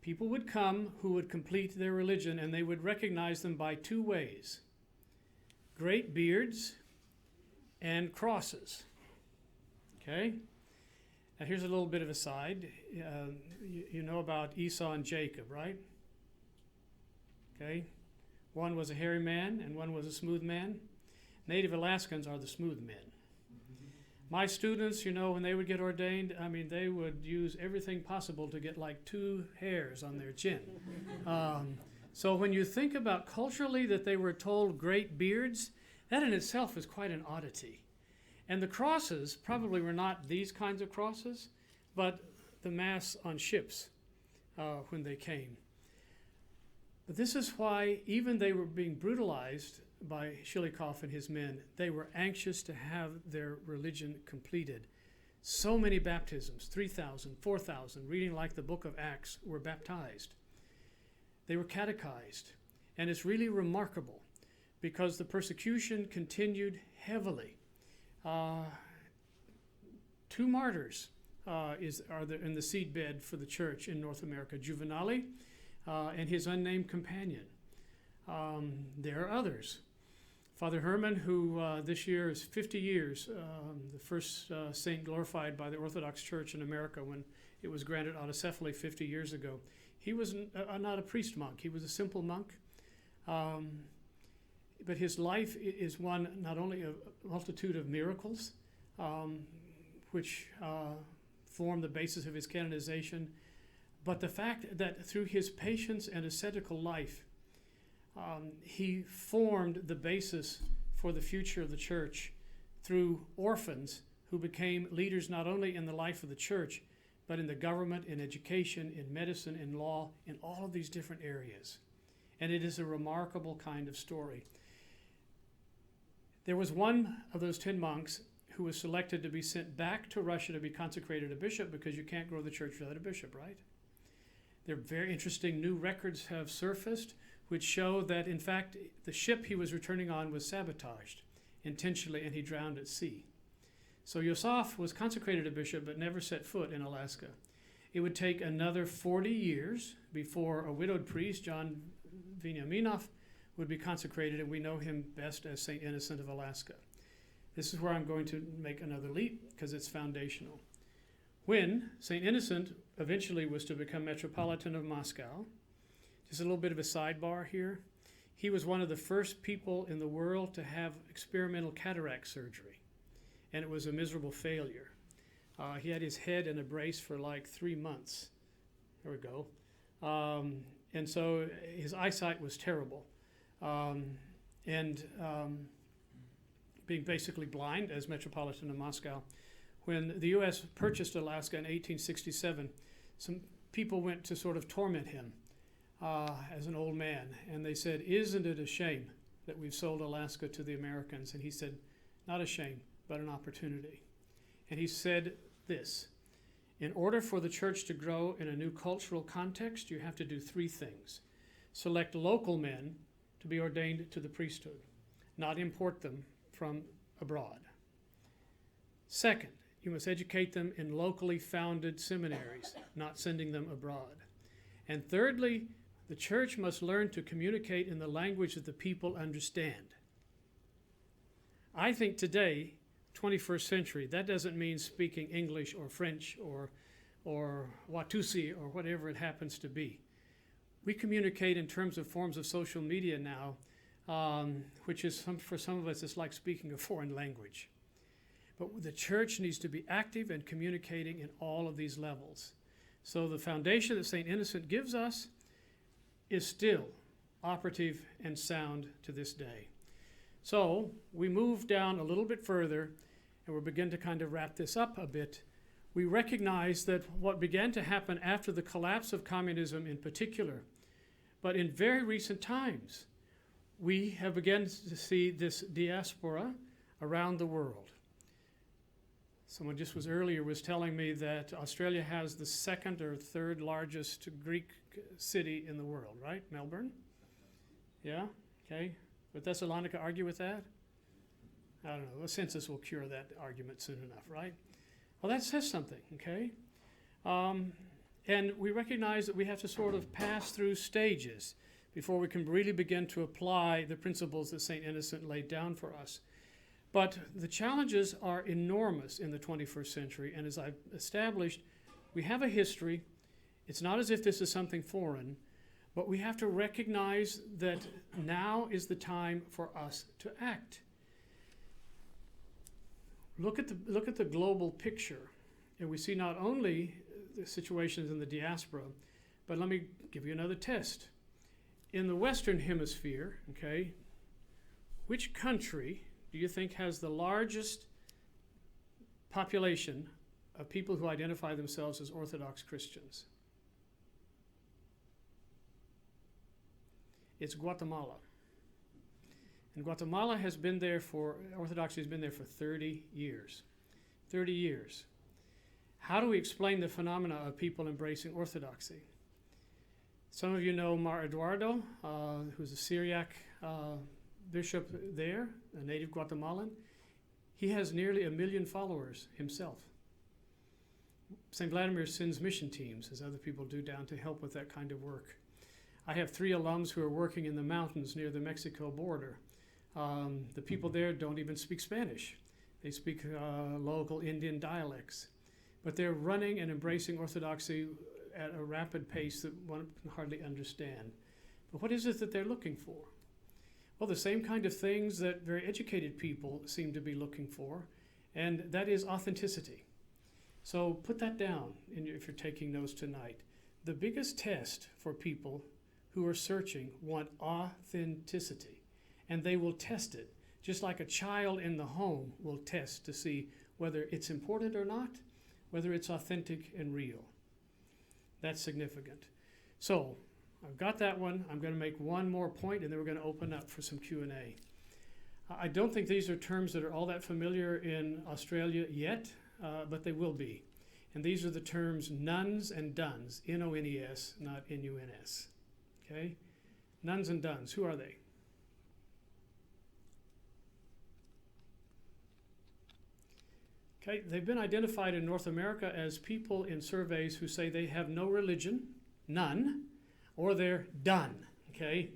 people would come who would complete their religion, and they would recognize them by two ways: great beards and crosses. Okay? Now here's a little bit of a side. You know about Esau and Jacob, right? Okay? One was a hairy man and one was a smooth man. Native Alaskans are the smooth men. My students, when they would get ordained, they would use everything possible to get like 2 hairs on their chin. So when you think about culturally that they were told great beards, that in itself is quite an oddity. And the crosses probably were not these kinds of crosses, but the mass on ships when they came. But this is why, even they were being brutalized by Shilikov and his men, they were anxious to have their religion completed. So many baptisms, 3,000, 4,000, reading like the book of Acts, were baptized. They were catechized. And it's really remarkable because the persecution continued heavily. 2 martyrs are in the seedbed for the church in North America, Juvenali and his unnamed companion. There are others. Father Herman, who this year is 50 years, the first saint glorified by the Orthodox Church in America when it was granted autocephaly 50 years ago. He was not a priest monk. He was a simple monk. But his life is one not only of a multitude of miracles, which form the basis of his canonization, but the fact that through his patience and ascetical life, he formed the basis for the future of the church through orphans who became leaders not only in the life of the church, but in the government, in education, in medicine, in law, in all of these different areas. And it is a remarkable kind of story. There was one of those 10 monks who was selected to be sent back to Russia to be consecrated a bishop, because you can't grow the church without a bishop, right? There are very interesting new records have surfaced which show that, in fact, the ship he was returning on was sabotaged intentionally, and he drowned at sea. So Yosef was consecrated a bishop but never set foot in Alaska. It would take another 40 years before a widowed priest, John Veniaminov, would be consecrated, and we know him best as St. Innocent of Alaska. This is where I'm going to make another leap because it's foundational. When St. Innocent eventually was to become Metropolitan of Moscow, just a little bit of a sidebar here, he was one of the first people in the world to have experimental cataract surgery, and it was a miserable failure. He had his head in a brace for like 3 months. There we go. And so his eyesight was terrible. Being basically blind as Metropolitan of Moscow. When the U.S. purchased Alaska in 1867, some people went to sort of torment him as an old man. And they said, "Isn't it a shame that we've sold Alaska to the Americans?" And he said, "Not a shame, but an opportunity." And he said this: in order for the church to grow in a new cultural context, you have to do 3 things. Select local men to be ordained to the priesthood, not import them from abroad. Second, you must educate them in locally founded seminaries, not sending them abroad. And thirdly, the church must learn to communicate in the language that the people understand. I think today, 21st century, that doesn't mean speaking English or French or Watusi or whatever it happens to be. We communicate in terms of forms of social media now, which is, for some of us, it's like speaking a foreign language. But the church needs to be active and communicating in all of these levels. So the foundation that St. Innocent gives us is still operative and sound to this day. So we move down a little bit further, and we'll begin to kind of wrap this up a bit. We recognize that what began to happen after the collapse of communism in particular, but in very recent times, we have begun to see this diaspora around the world. Someone just was telling me that Australia has the 2nd or 3rd largest Greek city in the world, right? Melbourne? Yeah? Okay. Would Thessalonica argue with that? I don't know. The census will cure that argument soon enough, right? Well, that says something, okay? And we recognize that we have to sort of pass through stages before we can really begin to apply the principles that St. Innocent laid down for us. But the challenges are enormous in the 21st century, and as I've established, we have a history. It's not as if this is something foreign, but we have to recognize that now is the time for us to act. look at the global picture, and we see not only the situations in the diaspora, but let me give you another test. In the Western Hemisphere, okay, which country do you think has the largest population of people who identify themselves as Orthodox Christians? It's Guatemala. And Guatemala has been there Orthodoxy has been there for 30 years. 30 years. How do we explain the phenomena of people embracing Orthodoxy? Some of you know Mar Eduardo, who's a Syriac bishop there, a native Guatemalan. He has nearly 1 million followers himself. St. Vladimir sends mission teams, as other people do, down to help with that kind of work. I have 3 alums who are working in the mountains near the Mexico border. The people there don't even speak Spanish. They speak local Indian dialects. But they're running and embracing Orthodoxy at a rapid pace that one can hardly understand. But what is it that they're looking for? Well, the same kind of things that very educated people seem to be looking for, and that is authenticity. So put that down if you're taking notes tonight. The biggest test for people who are searching want authenticity, and they will test it, just like a child in the home will test to see whether it's important or not, whether it's authentic and real. That's significant. So I've got that one. I'm going to make one more point, and then we're going to open up for some Q&A. I don't think these are terms that are all that familiar in Australia yet, but they will be. And these are the terms nuns and duns, N-O-N-E-S, not N-U-N-S. Okay? Nuns and duns, who are they? Okay, they've been identified in North America as people in surveys who say they have no religion, none, or they're done. Okay,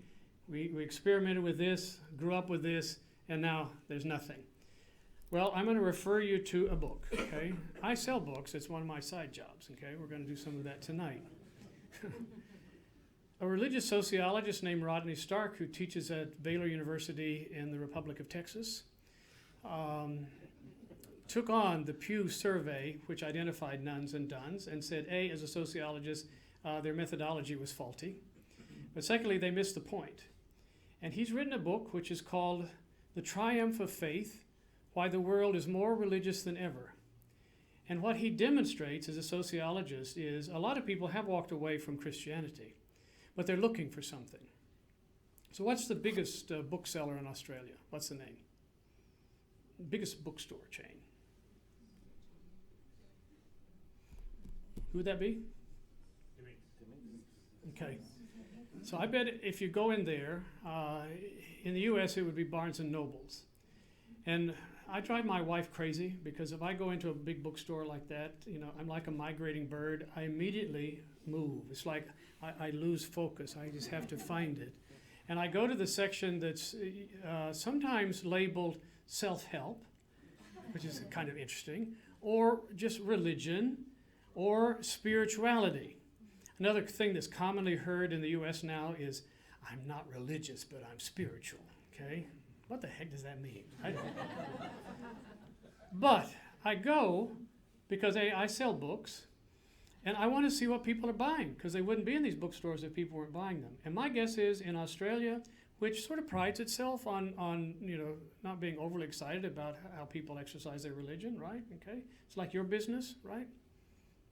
we experimented with this, grew up with this, and now there's nothing. Well, I'm going to refer you to a book. Okay, I sell books. It's one of my side jobs. Okay, we're going to do some of that tonight. A religious sociologist named Rodney Stark, who teaches at Baylor University in the Republic of Texas, took on the Pew survey, which identified nuns and duns, and said, A, as a sociologist, their methodology was faulty. But secondly, they missed the point. And he's written a book which is called The Triumph of Faith, Why the World is More Religious Than Ever. And what he demonstrates as a sociologist is a lot of people have walked away from Christianity, but they're looking for something. So what's the biggest bookseller in Australia? What's the name? Biggest bookstore chain. Who would that be? Okay. So I bet if you go in there, in the U.S. it would be Barnes & Nobles. And I drive my wife crazy because if I go into a big bookstore like that, you know, I'm like a migrating bird. I immediately move. It's like I lose focus. I just have to find it. And I go to the section that's sometimes labeled self-help, which is kind of interesting, or just religion, or spirituality. Another thing that's commonly heard in the U.S. now is, I'm not religious, but I'm spiritual, okay? What the heck does that mean? I don't know. But I go because I sell books, and I want to see what people are buying, because they wouldn't be in these bookstores if people weren't buying them. And my guess is in Australia, which sort of prides itself on you know, not being overly excited about how people exercise their religion, right? Okay? It's like your business, right?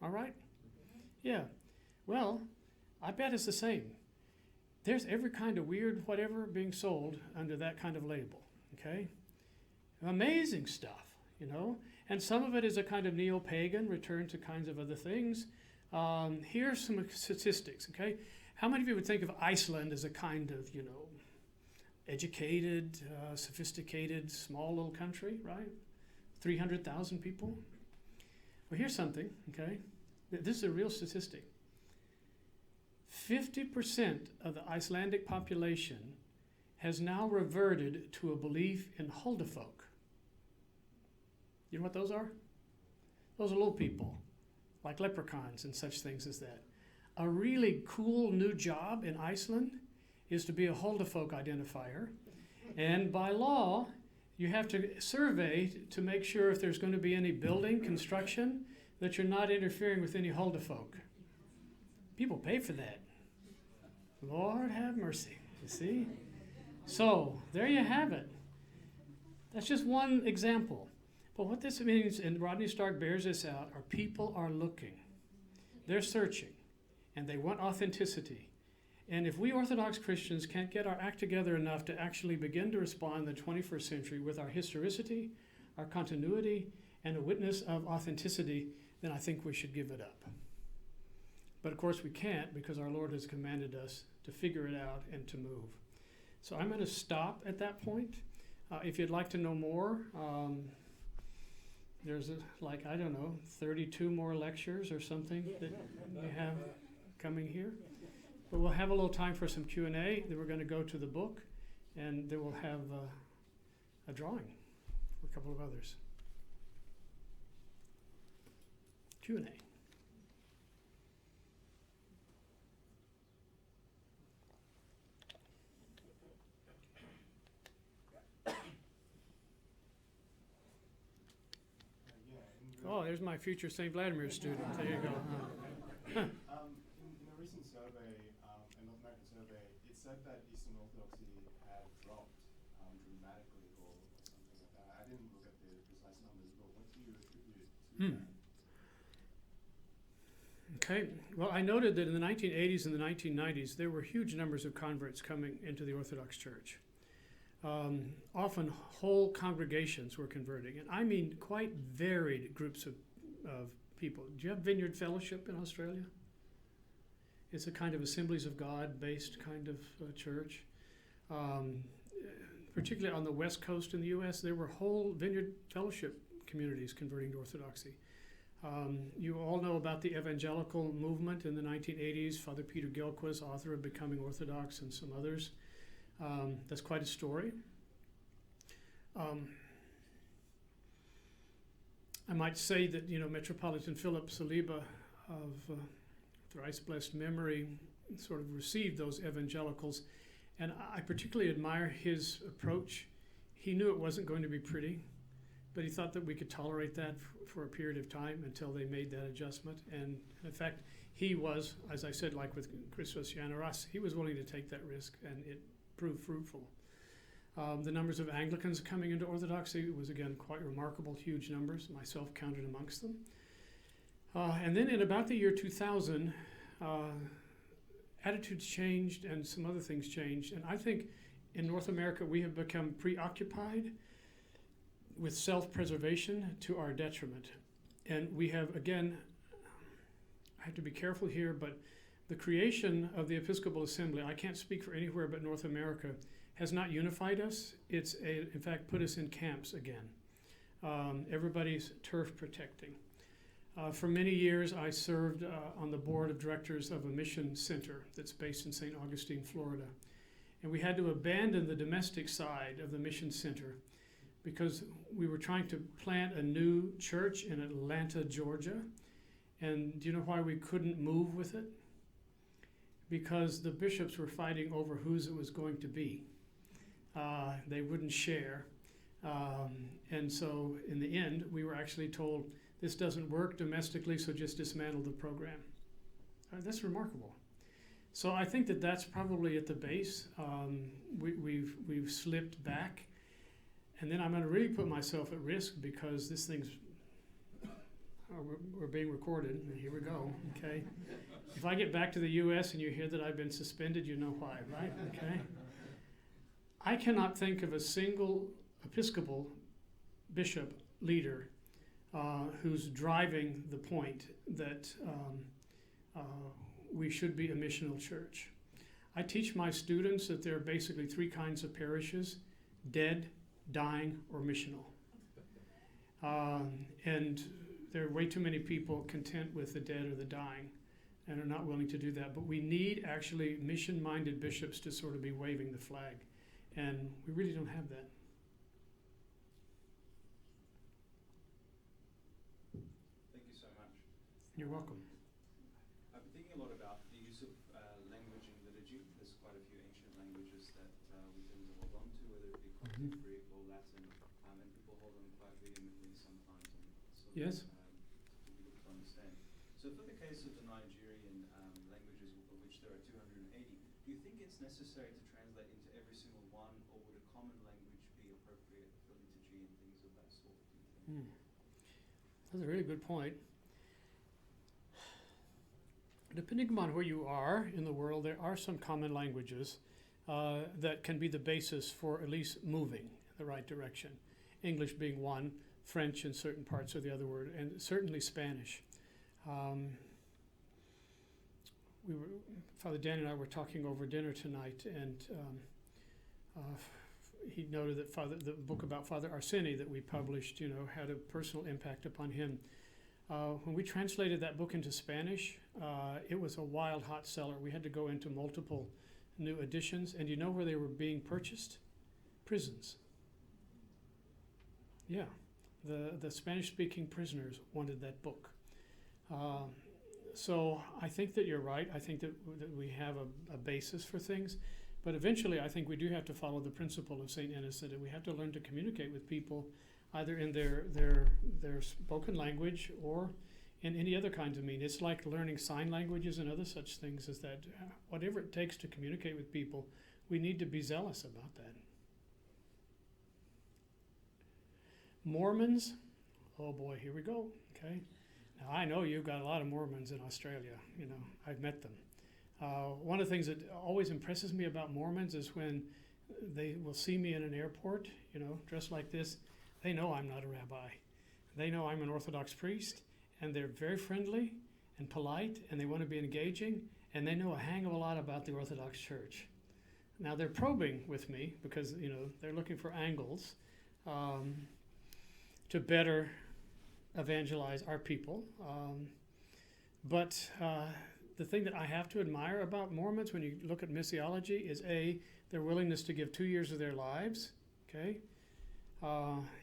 All right? Yeah. Well, I bet it's the same. There's every kind of weird whatever being sold under that kind of label, okay? Amazing stuff, you know? And some of it is a kind of neo-pagan return to kinds of other things. Here's some statistics, okay? How many of you would think of Iceland as a kind of, you know, educated, sophisticated, small little country, right? 300,000 people? Well, here's something, okay? This is a real statistic. 50% of the Icelandic population has now reverted to a belief in huldafolk. You know what those are? Those are little people, like leprechauns and such things as that. A really cool new job in Iceland is to be a huldafolk identifier. And by law, You have to survey to make sure if there's going to be any building construction that you're not interfering with any Hulda folk. People pay for that. Lord have mercy, you see? So, there you have it. That's just one example. But what this means, and Rodney Stark bears this out, are people are looking. They're searching, and they want authenticity. And if we Orthodox Christians can't get our act together enough to actually begin to respond in the 21st century with our historicity, our continuity, and a witness of authenticity, then I think we should give it up. But of course we can't, because our Lord has commanded us to figure it out and to move. So I'm going to stop at that point. If you'd like to know more, there's 32 more lectures or something that you have coming here. But we'll have a little time for some Q&A. Then we're going to go to the book, and then we'll have a drawing for a couple of others. Q&A. Oh, there's my future St. Vladimir student. There you go. In a recent survey, a North American survey, it said that Eastern Orthodoxy had dropped dramatically or something like that. I didn't look at the precise numbers, but what do you attribute to that? Okay. Well, I noted that in the 1980s and the 1990s, there were huge numbers of converts coming into the Orthodox Church. Often whole congregations were converting, and I mean quite varied groups of people. Do you have Vineyard Fellowship in Australia? It's a kind of Assemblies of God based kind of church. Particularly on the West Coast in the U.S., there were whole Vineyard Fellowship communities converting to Orthodoxy. You all know about the evangelical movement in the 1980s, Father Peter Gilquist, author of Becoming Orthodox, and some others. That's quite a story. I might say that, Metropolitan Philip Saliba of thrice blessed memory sort of received those evangelicals, and I particularly admire his approach. He knew it wasn't going to be pretty, but he thought that we could tolerate that for a period of time until they made that adjustment. And in fact, he was, as I said, like with Christos Yanaras, he was willing to take that risk, and it proved fruitful. The numbers of Anglicans coming into Orthodoxy was, again, quite remarkable, huge numbers, myself counted amongst them. And then in about the year 2000, attitudes changed and some other things changed. And I think in North America we have become preoccupied with self-preservation to our detriment. And we have, again, I have to be careful here, but the creation of the Episcopal Assembly, I can't speak for anywhere but North America, has not unified us. It's, in fact, put us in camps again. Everybody's turf protecting. For many years, I served on the board of directors of a mission center that's based in St. Augustine, Florida. And we had to abandon the domestic side of the mission center because we were trying to plant a new church in Atlanta, Georgia. And do you know why we couldn't move with it? Because the bishops were fighting over whose it was going to be. They wouldn't share. And so in the end, we were actually told, this doesn't work domestically, so just dismantle the program. That's remarkable. So I think that that's probably at the base. We've slipped back. And then I'm going to really put myself at risk because this thing's, we're being recorded, and here we go, okay? If I get back to the U.S. and you hear that I've been suspended, you know why, right? Okay. I cannot think of a single Episcopal bishop leader who's driving the point that we should be a missional church. I teach my students that there are basically three kinds of parishes: dead, dying, or missional. And there are way too many people content with the dead or the dying and are not willing to do that. But we need actually mission-minded bishops to sort of be waving the flag. And we really don't have that. Thank you so much. You're welcome. I've been thinking a lot about the use of language in liturgy. There's quite a few ancient languages that we tend to hold on to. whether it be Coptic, Greek, or Latin, and people hold them quite vehemently sometimes, and sort of, Yes. difficult to understand. So for the case of the Nigerian languages, of which there are 280, do you think it's necessary to translate into every single one, or would a common language be appropriate for liturgy and things of that sort, do you think? That's a really good point. Depending upon where you are in the world, there are some common languages that can be the basis for at least moving in the right direction. English being one, French in certain parts of the other word, and certainly Spanish. Father Dan and I were talking over dinner tonight, and he noted that the book about Father Arseni that we published, had a personal impact upon him. When we translated that book into Spanish, it was a wild hot seller. We had to go into multiple new editions, and you know where they were being purchased? Prisons. Yeah, the Spanish-speaking prisoners wanted that book. So I think that you're right. I think that we have a basis for things, but eventually I think we do have to follow the principle of St. Innocent, and we have to learn to communicate with people either in their spoken language or in any other kinds of means. It's like learning sign languages and other such things, is that whatever it takes to communicate with people, we need to be zealous about that. Mormons, oh boy, here we go, okay? Now I know you've got a lot of Mormons in Australia, I've met them. One of the things that always impresses me about Mormons is when they will see me in an airport, dressed like this. They know I'm not a rabbi. They know I'm an Orthodox priest, and they're very friendly and polite, and they want to be engaging, and they know a hang of a lot about the Orthodox Church. Now they're probing with me because, they're looking for angles to better evangelize our people. But the thing that I have to admire about Mormons when you look at missiology is their willingness to give 2 years of their lives, okay,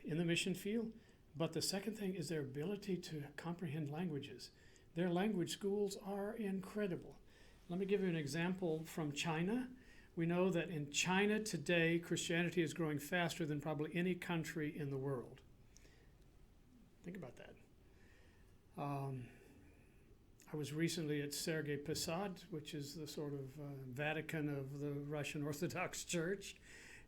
in the mission field. But the second thing is their ability to comprehend languages. Their language schools are incredible. Let me give you an example from China. We know that in China today, Christianity is growing faster than probably any country in the world. Think about that. I was recently at Sergei Posad, which is the sort of Vatican of the Russian Orthodox Church,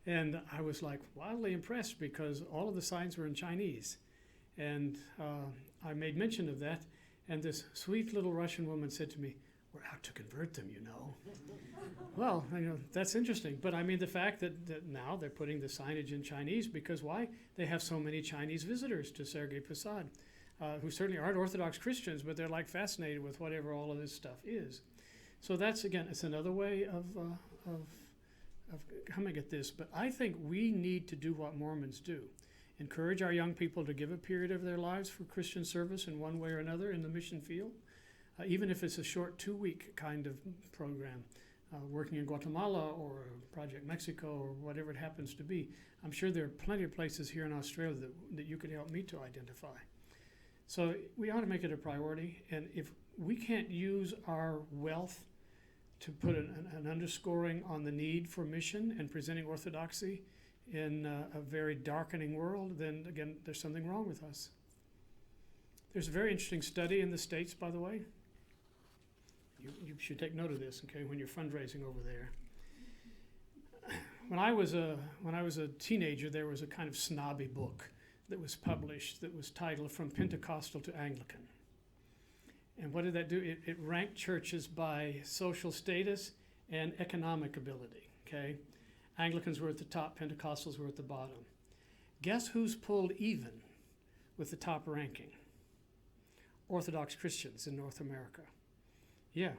and I was like wildly impressed because all of the signs were in Chinese. And I made mention of that, and this sweet little Russian woman said to me, "We're out to convert them, Well, that's interesting. But I mean, the fact that now they're putting the signage in Chinese, because why? They have so many Chinese visitors to Sergei Posad, who certainly aren't Orthodox Christians, but they're like fascinated with whatever all of this stuff is. So that's, again, it's another way of coming at this. But I think we need to do what Mormons do. Encourage our young people to give a period of their lives for Christian service in one way or another in the mission field, even if it's a short 2-week kind of program, working in Guatemala or Project Mexico or whatever it happens to be. I'm sure there are plenty of places here in Australia that you could help me to identify. So we ought to make it a priority, and if we can't use our wealth to put an underscoring on the need for mission and presenting orthodoxy in a very darkening world, then again, there's something wrong with us. There's a very interesting study in the States, by the way. You should take note of this, okay, when you're fundraising over there. When I was a teenager, there was a kind of snobby book that was published that was titled From Pentecostal to Anglican. And what did that do? It ranked churches by social status and economic ability, okay? Anglicans were at the top, Pentecostals were at the bottom. Guess who's pulled even with the top ranking? Orthodox Christians in North America. Yeah.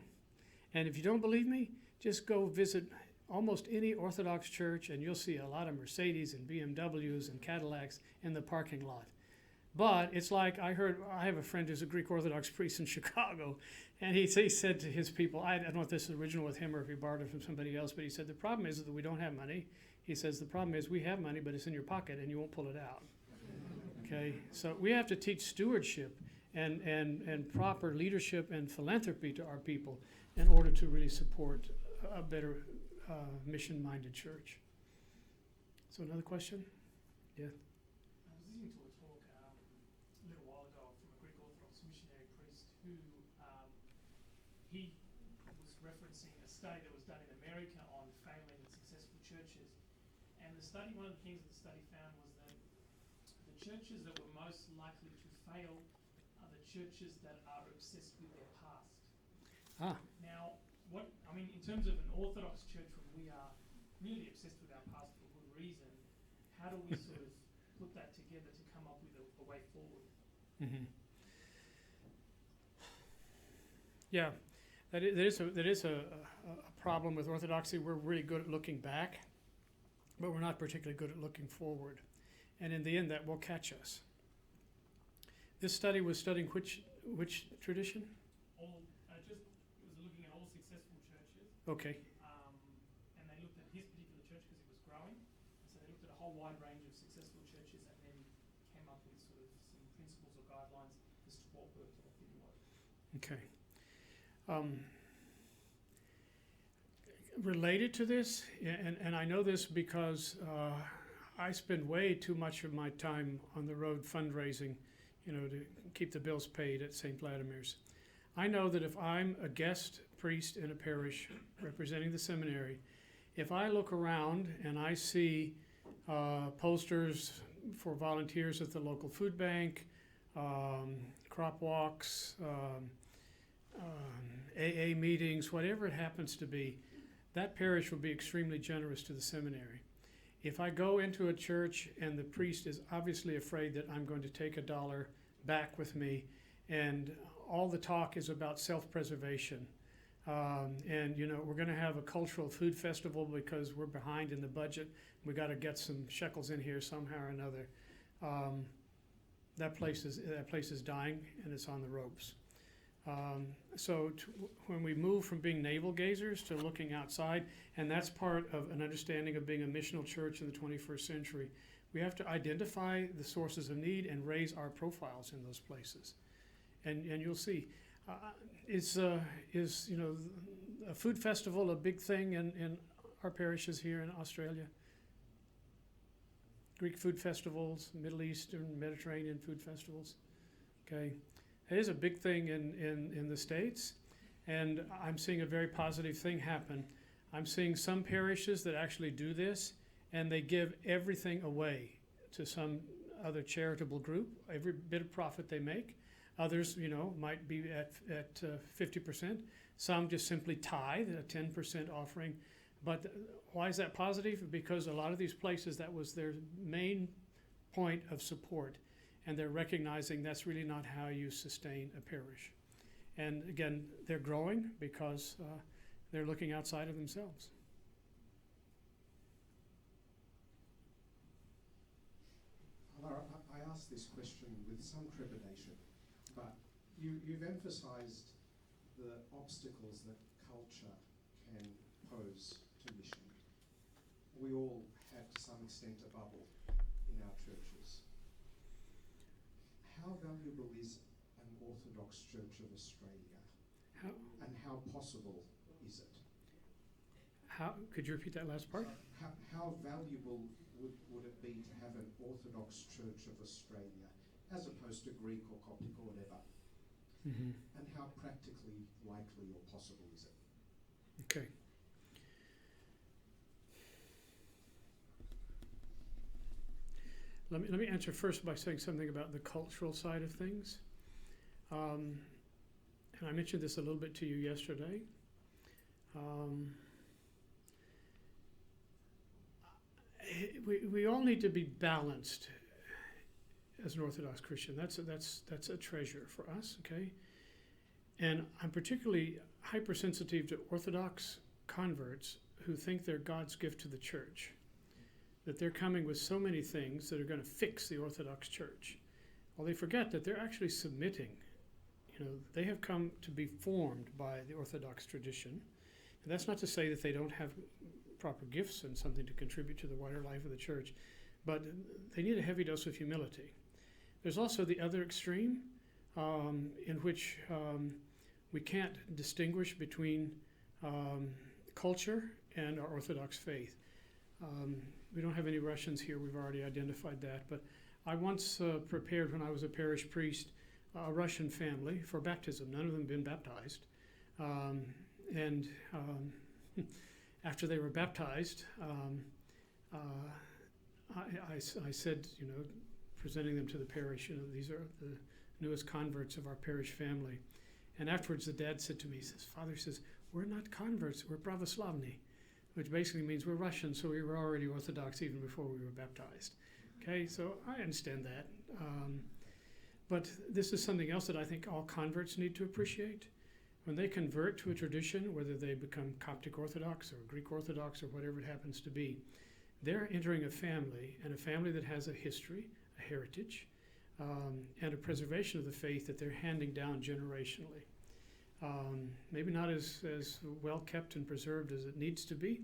And if you don't believe me, just go visit almost any Orthodox church and you'll see a lot of Mercedes and BMWs and Cadillacs in the parking lot. But it's like I have a friend who's a Greek Orthodox priest in Chicago, and he said to his people, I don't know if this is original with him or if he borrowed it from somebody else, but he said, the problem is that we don't have money. He says, the problem is we have money, but it's in your pocket and you won't pull it out. Okay, so we have to teach stewardship and proper leadership and philanthropy to our people in order to really support a better mission-minded church. So another question? Yeah. I was listening to a talk a little while ago from a Greek Orthodox missionary priest who he was referencing a study that was done in America on failing and successful churches. And the study, one of the things that the study found was that the churches that were most likely to fail are the churches that are obsessed with their past. Ah. Now, in terms of an Orthodox church, when we are really obsessed with our past for good reason, how do we sort of put that together to come up with a way forward? Mm-hmm. Yeah, that is a problem with Orthodoxy. We're really good at looking back, but we're not particularly good at looking forward. And in the end, that will catch us. This study was studying which tradition? It was looking at all successful churches. Okay. And they looked at his particular church because it was growing. And so they looked at a whole wide range of successful churches and then came up with sort of some principles or guidelines as to what worked or didn't work. Okay. Related to this, and I know this because I spend way too much of my time on the road fundraising, to keep the bills paid at St. Vladimir's. I know that if I'm a guest priest in a parish representing the seminary, if I look around and I see posters for volunteers at the local food bank, crop walks, AA meetings, whatever it happens to be, that parish will be extremely generous to the seminary. If I go into a church and the priest is obviously afraid that I'm going to take $1 back with me, and all the talk is about self-preservation, and we're going to have a cultural food festival because we're behind in the budget, we got to get some shekels in here somehow or another, that place is dying and it's on the ropes. When we move from being navel gazers to looking outside, and that's part of an understanding of being a missional church in the 21st century, we have to identify the sources of need and raise our profiles in those places. And you'll see, is a food festival a big thing in our parishes here in Australia? Greek food festivals, Middle Eastern, Mediterranean food festivals, okay. It is a big thing in the States, and I'm seeing a very positive thing happen. I'm seeing some parishes that actually do this, and they give everything away to some other charitable group, every bit of profit they make. Others, might be at 50%. Some just simply tithe, a 10% offering. But why is that positive? Because a lot of these places, that was their main point of support. And they're recognizing that's really not how you sustain a parish. And again, they're growing because they're looking outside of themselves. I asked this question with some trepidation, but you've emphasized the obstacles that culture can pose to mission. We all have, to some extent, a bubble in our churches. How valuable is an Orthodox Church of Australia? And how possible is it? Could you repeat that last part? How valuable would it be to have an Orthodox Church of Australia, as opposed to Greek or Coptic or whatever? Mm-hmm. And how practically likely or possible is it? Okay. Let me answer first by saying something about the cultural side of things. And I mentioned this a little bit to you yesterday. We all need to be balanced as an Orthodox Christian. That's a treasure for us, okay? And I'm particularly hypersensitive to Orthodox converts who think they're God's gift to the church, that they're coming with so many things that are going to fix the Orthodox Church. Well, they forget that they're actually submitting. They have come to be formed by the Orthodox tradition. And that's not to say that they don't have proper gifts and something to contribute to the wider life of the church, but they need a heavy dose of humility. There's also the other extreme, in which we can't distinguish between culture and our Orthodox faith. We don't have any Russians here. We've already identified that. But I once prepared, when I was a parish priest, a Russian family for baptism. None of them had been baptized. After they were baptized, I said, presenting them to the parish, these are the newest converts of our parish family. And afterwards, the dad said to me, Father says, we're not converts, we're pravoslavny, which basically means we're Russian, so we were already Orthodox even before we were baptized. Okay, so I understand that. But this is something else that I think all converts need to appreciate. When they convert to a tradition, whether they become Coptic Orthodox or Greek Orthodox or whatever it happens to be, they're entering a family, and a family that has a history, a heritage, and a preservation of the faith that they're handing down generationally. Maybe not as well kept and preserved as it needs to be,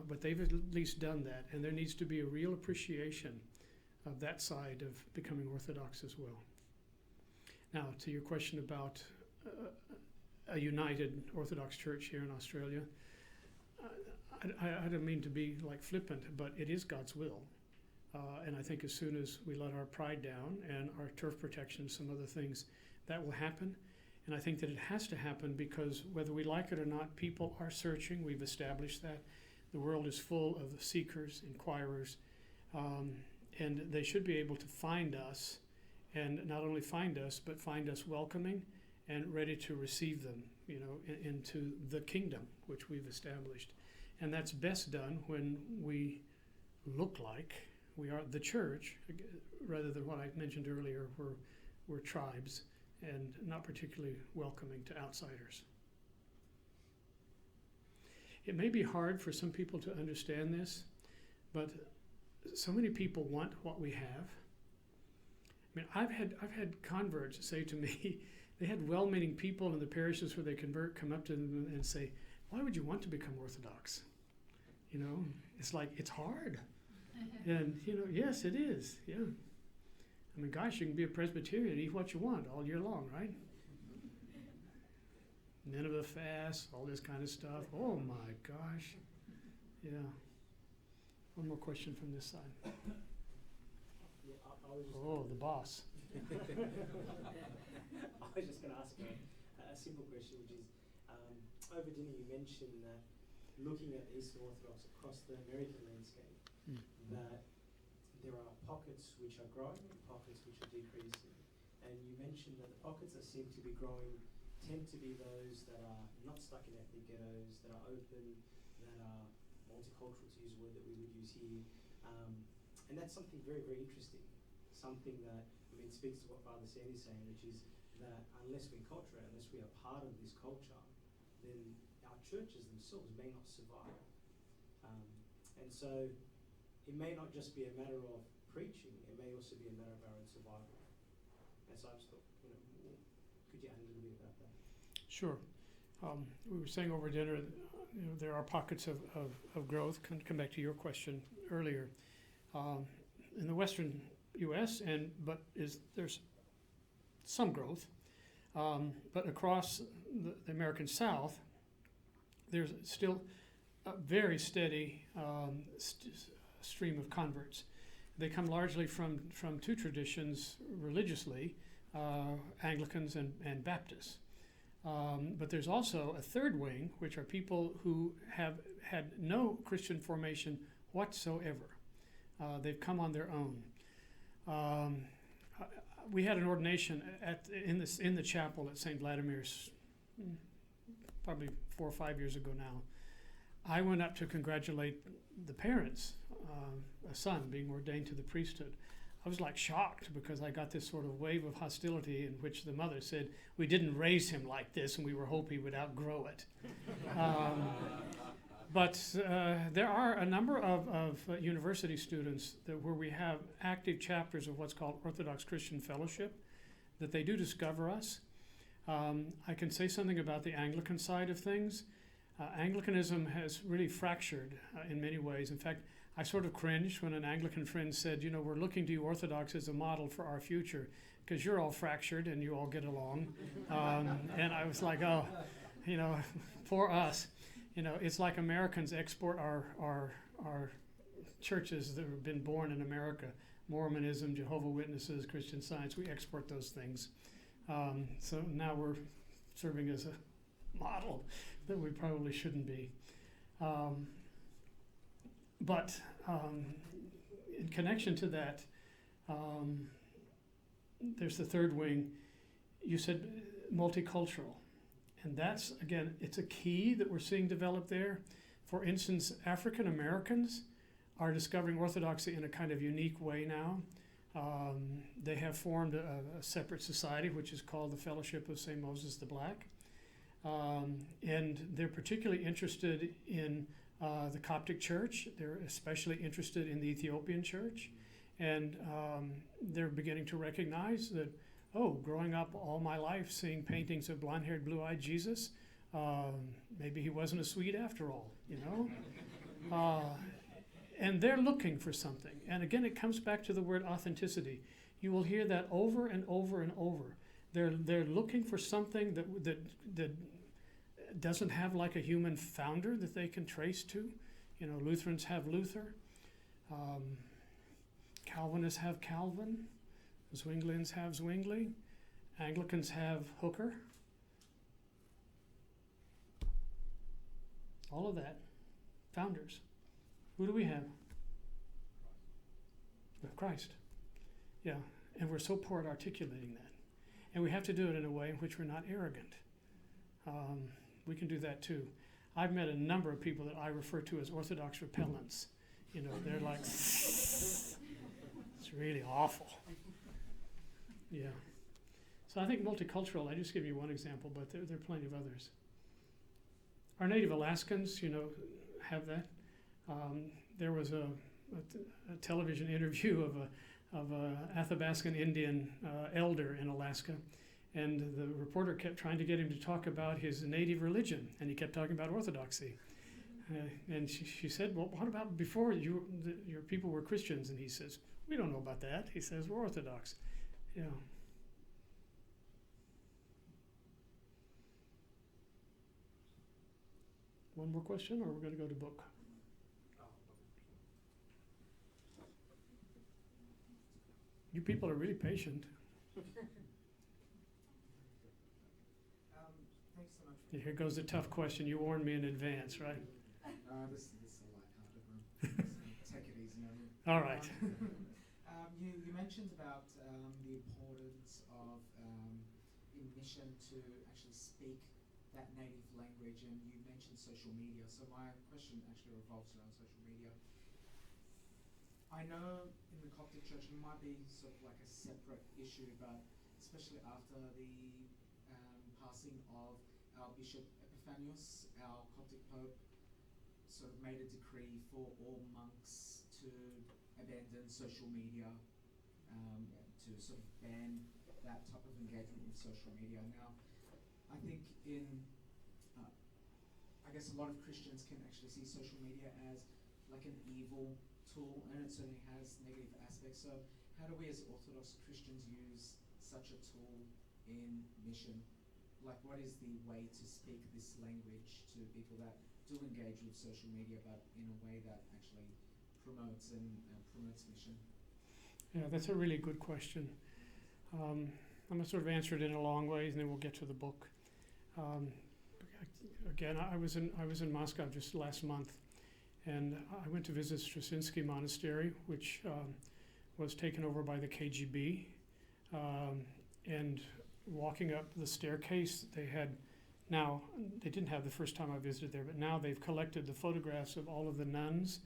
but they've at least done that, and there needs to be a real appreciation of that side of becoming Orthodox as well. Now, to your question about a united Orthodox Church here in Australia, I don't mean to be like flippant, but it is God's will. And I think as soon as we let our pride down and our turf protection and some other things, that will happen. And I think that it has to happen because whether we like it or not, people are searching. We've established that. The world is full of seekers, inquirers, and they should be able to find us, and not only find us, but find us welcoming and ready to receive them, into the kingdom which we've established. And that's best done when we look like we are the church, rather than what I mentioned earlier, we're tribes and not particularly welcoming to outsiders. It may be hard for some people to understand this, but so many people want what we have. I mean, I've had converts say to me, they had well-meaning people in the parishes where they convert come up to them and say, why would you want to become Orthodox? It's like, it's hard. And, yes, it is, yeah. I mean, gosh, you can be a Presbyterian, eat what you want all year long, right? Nineveh fast, all this kind of stuff. Oh, my gosh. Yeah. One more question from this side. Yeah, the boss. I was just going to ask a simple question, which is, over dinner you mentioned that looking at the Eastern Orthodox across the American landscape, that there are pockets which are growing and pockets which are decreasing. And you mentioned that the pockets that seem to be growing tend to be those that are not stuck in ethnic ghettos, that are open, that are multicultural, to use a word that we would use here. And that's something very, very interesting. Something that, speaks to what Father Sandy's saying, which is that unless we enculturate, unless we are part of this culture, then our churches themselves may not survive. And so it may not just be a matter of preaching, it may also be a matter of our own survival. And so I just thought, could you add a little bit about that? Sure. We were saying over dinner, there are pockets of growth. Come back to your question earlier. In the Western U.S., but there's some growth, but across the American South, there's still a very steady stream of converts. They come largely from two traditions religiously, Anglicans and Baptists. But there's also a third wing, which are people who have had no Christian formation whatsoever. They've come on their own. We had an ordination in the chapel at St. Vladimir's probably 4 or 5 years ago now. I went up to congratulate the parents, a son being ordained to the priesthood. I was like shocked because I got this sort of wave of hostility in which the mother said, we didn't raise him like this and we were hoping he would outgrow it. But there are a number of university students where we have active chapters of what's called Orthodox Christian Fellowship, that they do discover us. I can say something about the Anglican side of things. Anglicanism has really fractured in many ways. In fact, I sort of cringed when an Anglican friend said, we're looking to you Orthodox as a model for our future because you're all fractured and you all get along. And I was like, oh, poor us. It's like Americans export our are churches that have been born in America. Mormonism, Jehovah's Witnesses, Christian Science, we export those things. So now we're serving as a model that we probably shouldn't be. But in connection to that, there's the third wing. You said multicultural. And that's, again, it's a key that we're seeing develop there. For instance, African Americans are discovering Orthodoxy in a kind of unique way now. They have formed a separate society, which is called the Fellowship of St. Moses the Black. And they're particularly interested in the Coptic Church. They're especially interested in the Ethiopian Church. And they're beginning to recognize that, growing up all my life seeing paintings of blonde-haired, blue-eyed Jesus, maybe he wasn't a Swede after all, you know? And they're looking for something. And again, it comes back to the word authenticity. You will hear that over and over and over. They're looking for something that doesn't have like a human founder that they can trace to. You know, Lutherans have Luther. Calvinists have Calvin. Zwinglians have Zwingli. Anglicans have Hooker. All of that. Founders. Who do we have? We have Christ. Yeah, and we're so poor at articulating that. And we have to do it in a way in which we're not arrogant. We can do that too. I've met a number of people that I refer to as Orthodox repellents. You know, they're like, it's really awful. Yeah. So I think multicultural, I just give you one example, but there are plenty of others. Our native Alaskans, you know, have that. There was a television interview of a Athabascan Indian elder in Alaska, and the reporter kept trying to get him to talk about his native religion, and he kept talking about Orthodoxy. And she said, well, what about before your people were Christians? And he says, we don't know about that. He says, we're Orthodox. Yeah. One more question, or we're going to go to book? You people are really patient. Thanks so much. Here goes the tough question. You warned me in advance, right? This is a light-hearted one. Take it easy on you. All right. You mentioned about the importance of in mission to actually speak that native language, and you mentioned social media. So my question actually revolves around social media. I know in the Coptic Church it might be sort of like a separate issue, but especially after the passing of our Bishop Epiphanius, our Coptic Pope sort of made a decree for all monks to abandon social media, to sort of ban that type of engagement with social media. Now, I think I guess a lot of Christians can actually see social media as like an evil tool, and it certainly has negative aspects. So how do we as Orthodox Christians use such a tool in mission? Like, what is the way to speak this language to people that do engage with social media, but in a way that actually promotes mission? Yeah, that's a really good question. I'm going to sort of answer it in a long way, and then we'll get to the book. Again, I was in Moscow just last month, and I went to visit Straczynski Monastery, which was taken over by the KGB. And walking up the staircase, they didn't have the first time I visited there, but now they've collected the photographs of all of the nuns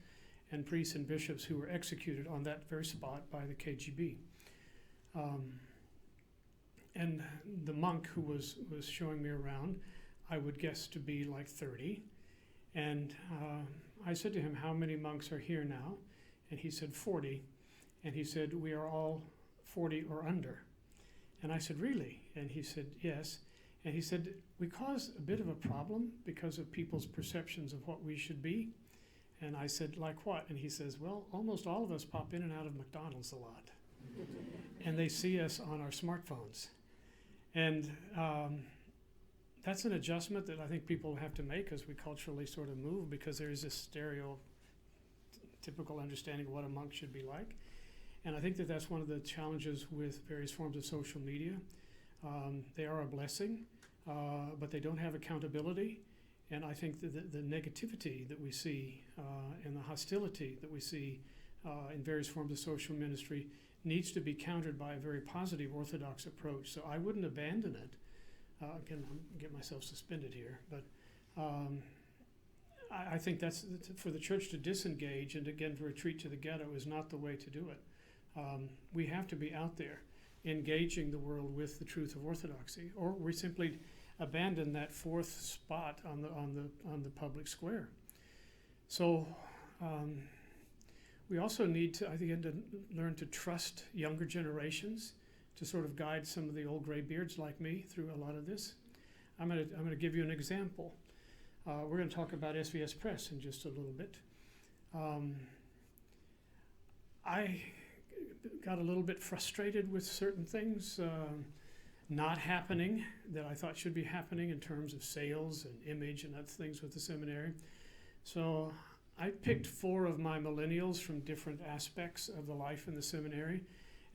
and priests and bishops who were executed on that very spot by the KGB. And the monk who was showing me around, I would guess to be like 30. And I said to him, how many monks are here now? And he said 40. And he said, we are all 40 or under. And I said, really? And he said, yes. And he said, we cause a bit of a problem because of people's perceptions of what we should be. And I said, like what? And he says, well, almost all of us pop in and out of McDonald's a lot. And they see us on our smartphones. And that's an adjustment that I think people have to make as we culturally sort of move, because there is this typical understanding of what a monk should be like. And I think that that's one of the challenges with various forms of social media. They are a blessing, but they don't have accountability. And I think that the negativity that we see and the hostility that we see in various forms of social ministry needs to be countered by a very positive Orthodox approach. So I wouldn't abandon it. Again, I'm get myself suspended here, but I think that's for the church to disengage and again to retreat to the ghetto is not the way to do it. We have to be out there engaging the world with the truth of orthodoxy, or we simply abandon that fourth spot on the public square. So we also need to, I think, to learn to trust younger generations to sort of guide some of the old gray beards like me through a lot of this. I'm going to give you an example. We're going to talk about SVS Press in just a little bit. I got a little bit frustrated with certain things not happening that I thought should be happening in terms of sales and image and other things with the seminary. So I picked 4 of my millennials from different aspects of the life in the seminary,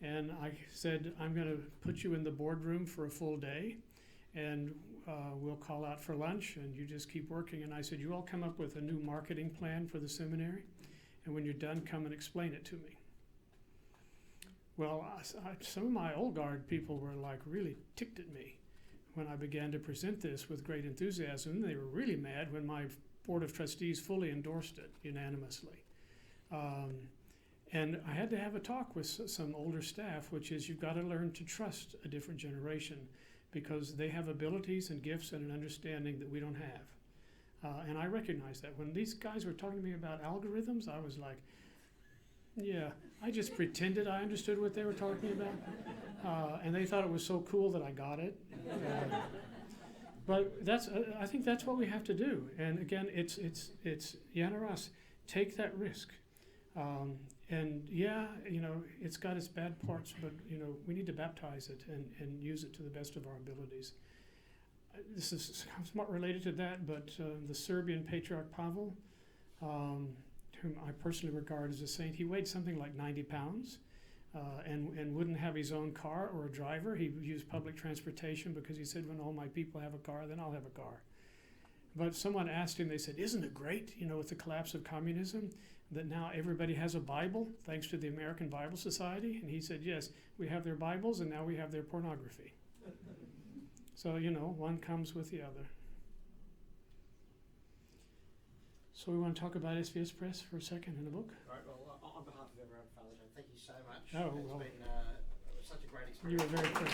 and I said, I'm going to put you in the boardroom for a full day, and we'll call out for lunch, and you just keep working. And I said, you all come up with a new marketing plan for the seminary, and when you're done, come and explain it to me. Well, some of my old guard people were like really ticked at me when I began to present this with great enthusiasm. They were really mad when my Board of Trustees fully endorsed it unanimously. And I had to have a talk with some older staff, which is you've got to learn to trust a different generation because they have abilities and gifts and an understanding that we don't have. And I recognize that. When these guys were talking to me about algorithms, I was like, yeah, I just pretended I understood what they were talking about. And they thought it was so cool that I got it. But I think that's what we have to do. And again, it's Yanaras, take that risk. And yeah, it's got its bad parts, but we need to baptize it and use it to the best of our abilities. This is somewhat related to that, but the Serbian Patriarch Pavel, whom I personally regard as a saint, he weighed something like 90 pounds and wouldn't have his own car or a driver. He used public transportation because he said, when all my people have a car, then I'll have a car. But someone asked him, they said, isn't it great, with the collapse of communism, that now everybody has a Bible, thanks to the American Bible Society? And he said, yes, we have their Bibles and now we have their pornography. So, one comes with the other. So we want to talk about SVS Press for a second in the book? All right, well, on behalf of everyone, Father John, thank you so much. Oh, it's well. been such a great experience. You were very quick.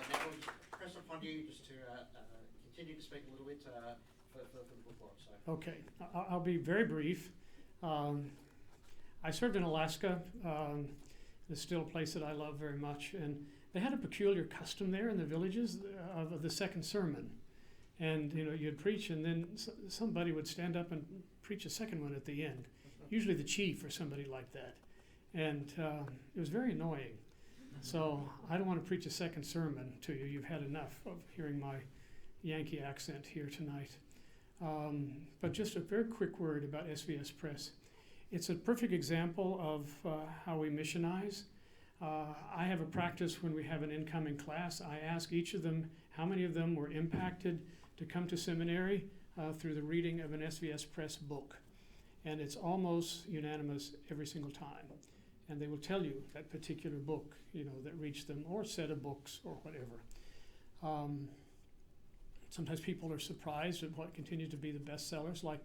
Now we'll just press upon you just to continue to speak a little bit for the book launch. So. Okay, I'll be very brief. I served in Alaska. It's still a place that I love very much. And they had a peculiar custom there in the villages of the second sermon. And, you'd preach and then somebody would stand up and preach a second one at the end, usually the chief or somebody like that. And it was very annoying. So I don't want to preach a second sermon to you. You've had enough of hearing my Yankee accent here tonight. But just a very quick word about SVS Press. It's a perfect example of how we missionize. I have a practice when we have an incoming class. I ask each of them how many of them were impacted to come to seminary through the reading of an SVS Press book. And it's almost unanimous every single time. And they will tell you that particular book, that reached them, or set of books, or whatever. Sometimes people are surprised at what continues to be the bestsellers. Like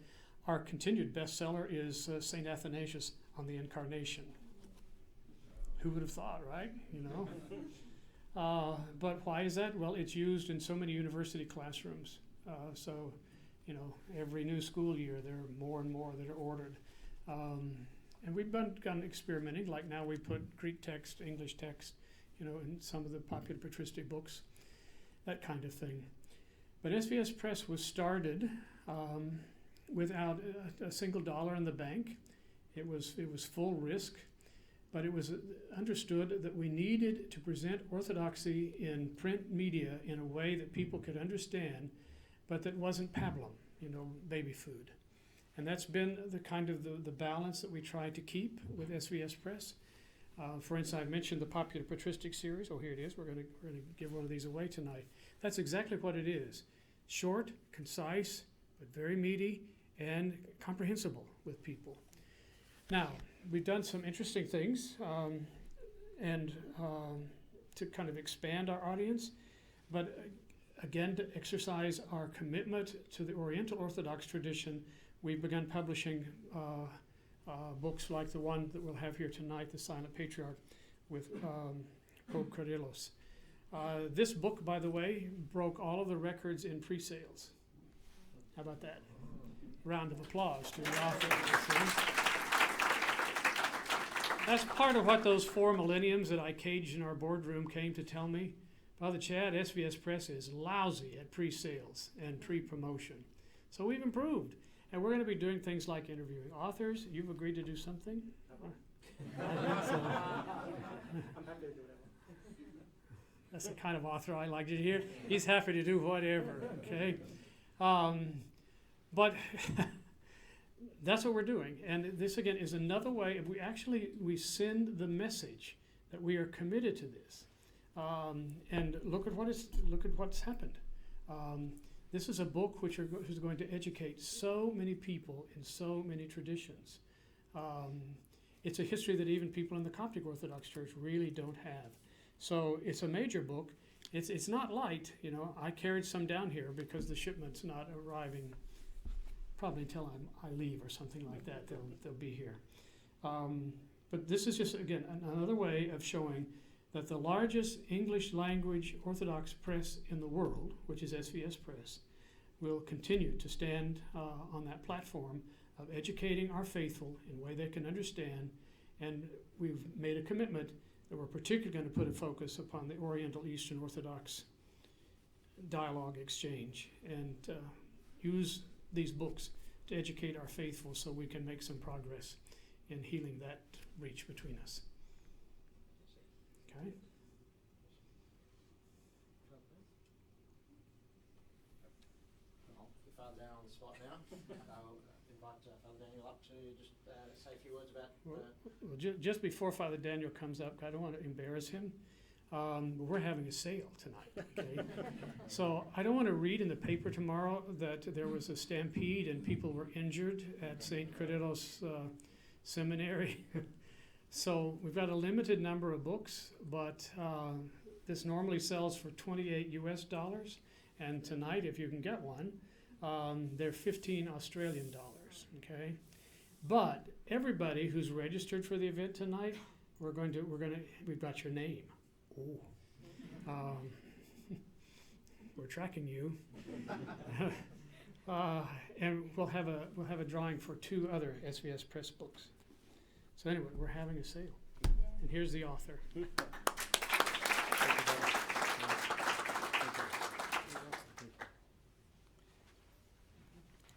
our continued bestseller is St. Athanasius on the Incarnation. Who would have thought, right? But why is that? Well, it's used in so many university classrooms. So, every new school year there are more and more that are ordered. And we've begun experimenting. Like now we put Greek text, English text, in some of the popular patristic books, that kind of thing. But SVS Press was started without a single dollar in the bank. It was full risk. But it was understood that we needed to present orthodoxy in print media in a way that people could understand, but that wasn't pablum. baby food. And that's been the kind of the balance that we try to keep with SVS Press. For instance, I mentioned the popular patristic series. Oh, here it is. We're going to give one of these away tonight. That's exactly what it is. Short, concise, but very meaty and comprehensible with people. Now, we've done some interesting things to kind of expand our audience, but again, to exercise our commitment to the Oriental Orthodox tradition, we've begun publishing books like the one that we'll have here tonight, The Silent Patriarch, with Pope Kyrillos. This book, by the way, broke all of the records in pre-sales. How about that? Round of applause to the author of this thing. That's part of what those 4 millenniums that I caged in our boardroom came to tell me. Father Chad, SVS Press is lousy at pre-sales and pre-promotion. So we've improved. And we're going to be doing things like interviewing authors. You've agreed to do something? I'm happy to do whatever. That's the kind of author I like to hear. He's happy to do whatever, okay? But that's what we're doing. And this, again, is another way. We send the message that we are committed to this. And look at what's happened. This is a book which is going to educate so many people in so many traditions. It's a history that even people in the Coptic Orthodox Church really don't have. So it's a major book. It's not light, I carried some down here because the shipment's not arriving probably until I leave or something like that. They'll be here. But this is just, again, another way of showing that the largest English language Orthodox press in the world, which is SVS Press, will continue to stand on that platform of educating our faithful in a way they can understand. And we've made a commitment that we're particularly going to put a focus upon the Oriental Eastern Orthodox dialogue exchange and use these books to educate our faithful so we can make some progress in healing that breach between us. Okay? I'll Father down on the spot now. I'll invite Father Daniel up to just say a few words about... Well, just before Father Daniel comes up, I don't want to embarrass him. We're having a sale tonight, okay? So I don't want to read in the paper tomorrow that there was a stampede and people were injured at St. Kyrillos Seminary. So we've got a limited number of books, but this normally sells for $28 US, and tonight, if you can get one, they're 15 Australian dollars, okay? But everybody who's registered for the event tonight, we've got your name. Oh, we're tracking you, and we'll have a drawing for 2 other SVS Press books. So anyway, we're having a sale, and here's the author.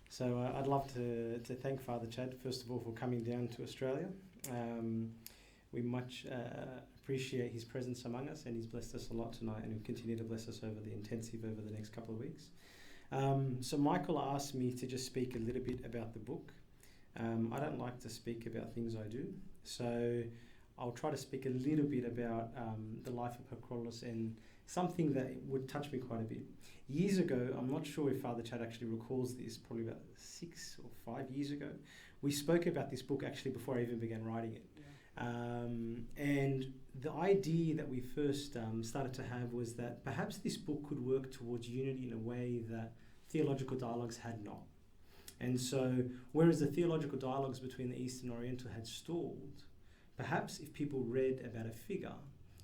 So I'd love to thank Father Chad, first of all, for coming down to Australia. We much appreciate his presence among us, and he's blessed us a lot tonight, and he'll continue to bless us over the intensive over the next couple of weeks. So Michael asked me to just speak a little bit about the book. I don't like to speak about things I do, so I'll try to speak a little bit about the life of Kyrillos and something that would touch me quite a bit. Years ago, I'm not sure if Father Chad actually recalls this, probably about 6 or 5 years ago, we spoke about this book actually before I even began writing it. And the idea that we first started to have was that perhaps this book could work towards unity in a way that theological dialogues had not. And so, whereas the theological dialogues between the East and Oriental had stalled, perhaps if people read about a figure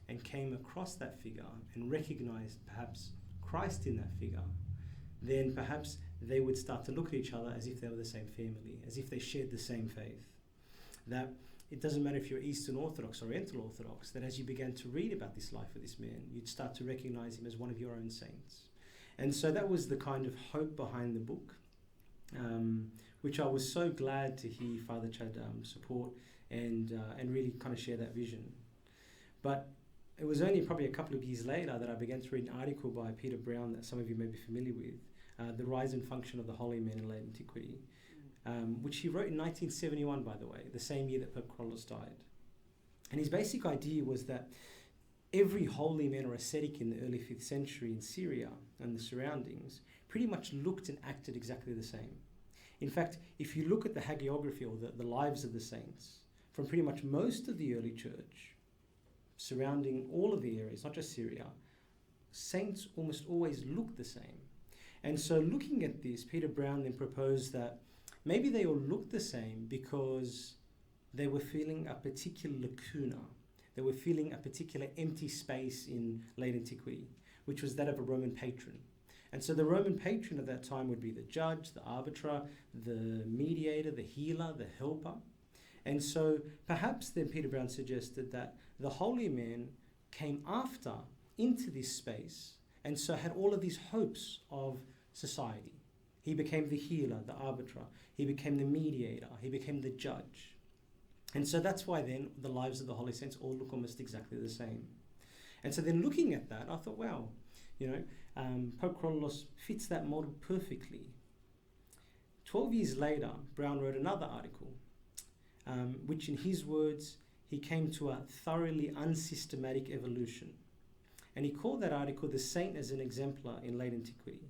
and came across that figure and recognized perhaps Christ in that figure, then perhaps they would start to look at each other as if they were the same family, as if they shared the same faith. That it doesn't matter if you're Eastern Orthodox or Oriental Orthodox, that as you began to read about this life of this man, you'd start to recognize him as one of your own saints. And so that was the kind of hope behind the book, which I was so glad to hear Father Chad support and really kind of share that vision. But it was only probably a couple of years later that I began to read an article by Peter Brown that some of you may be familiar with, The Rise and Function of the Holy Men in Late Antiquity, which he wrote in 1971, by the way, the same year that Pope Kyrillos died. And his basic idea was that every holy man or ascetic in the early 5th century in Syria and the surroundings pretty much looked and acted exactly the same. In fact, if you look at the hagiography or the lives of the saints from pretty much most of the early church surrounding all of the areas, not just Syria, saints almost always look the same. And so looking at this, Peter Brown then proposed that maybe they all looked the same because they were feeling a particular lacuna. They were feeling a particular empty space in late antiquity, which was that of a Roman patron. And so the Roman patron of that time would be the judge, the arbiter, the mediator, the healer, the helper. And so perhaps then Peter Brown suggested that the holy man came after into this space and so had all of these hopes of society. He became the healer, the arbiter. He became the mediator. He became the judge. And so that's why then the lives of the holy saints all look almost exactly the same. And so then looking at that, I thought, wow, Pope Kyrillos fits that model perfectly. 12 years later, Brown wrote another article, which in his words, he came to a thoroughly unsystematic evolution. And he called that article The Saint as an Exemplar in Late Antiquity.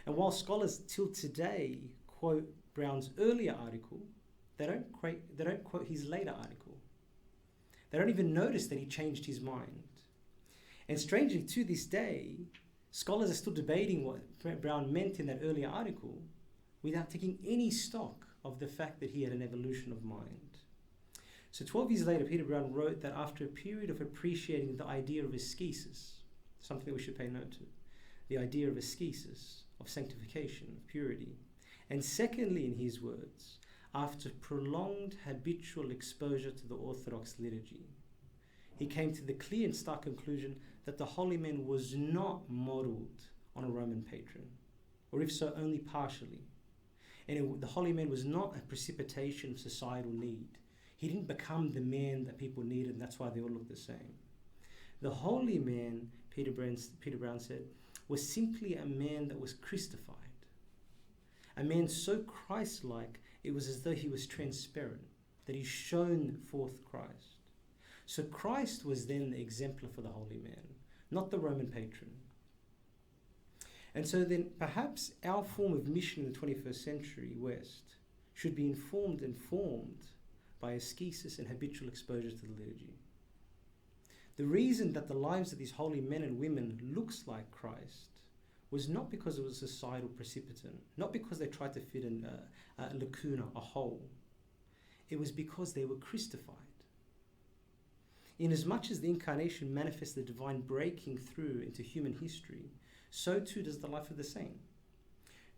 And while scholars till today quote Brown's earlier article, they don't quote his later article. They don't even notice that he changed his mind. And strangely, to this day, scholars are still debating what Brown meant in that earlier article without taking any stock of the fact that he had an evolution of mind. So 12 years later, Peter Brown wrote that after a period of appreciating the idea of ascesis, something that we should pay note to, the idea of ascesis, of sanctification, of purity, and secondly, in his words, after prolonged habitual exposure to the Orthodox liturgy, he came to the clear and stark conclusion that the holy man was not modelled on a Roman patron, or if so, only partially. And the holy man was not a precipitation of societal need. He didn't become the man that people needed, and that's why they all look the same. The holy man, Peter Brown said, was simply a man that was Christified. A man so Christ-like, it was as though he was transparent, that he shone forth Christ. So Christ was then the exemplar for the holy man, not the Roman patron. And so then perhaps our form of mission in the 21st century West should be informed and formed by ascesis and habitual exposure to the liturgy. The reason that the lives of these holy men and women looks like Christ was not because it was a societal precipitant, not because they tried to fit in a lacuna, a hole. It was because they were Christified. Inasmuch as the incarnation manifests the divine breaking through into human history, so too does the life of the saint.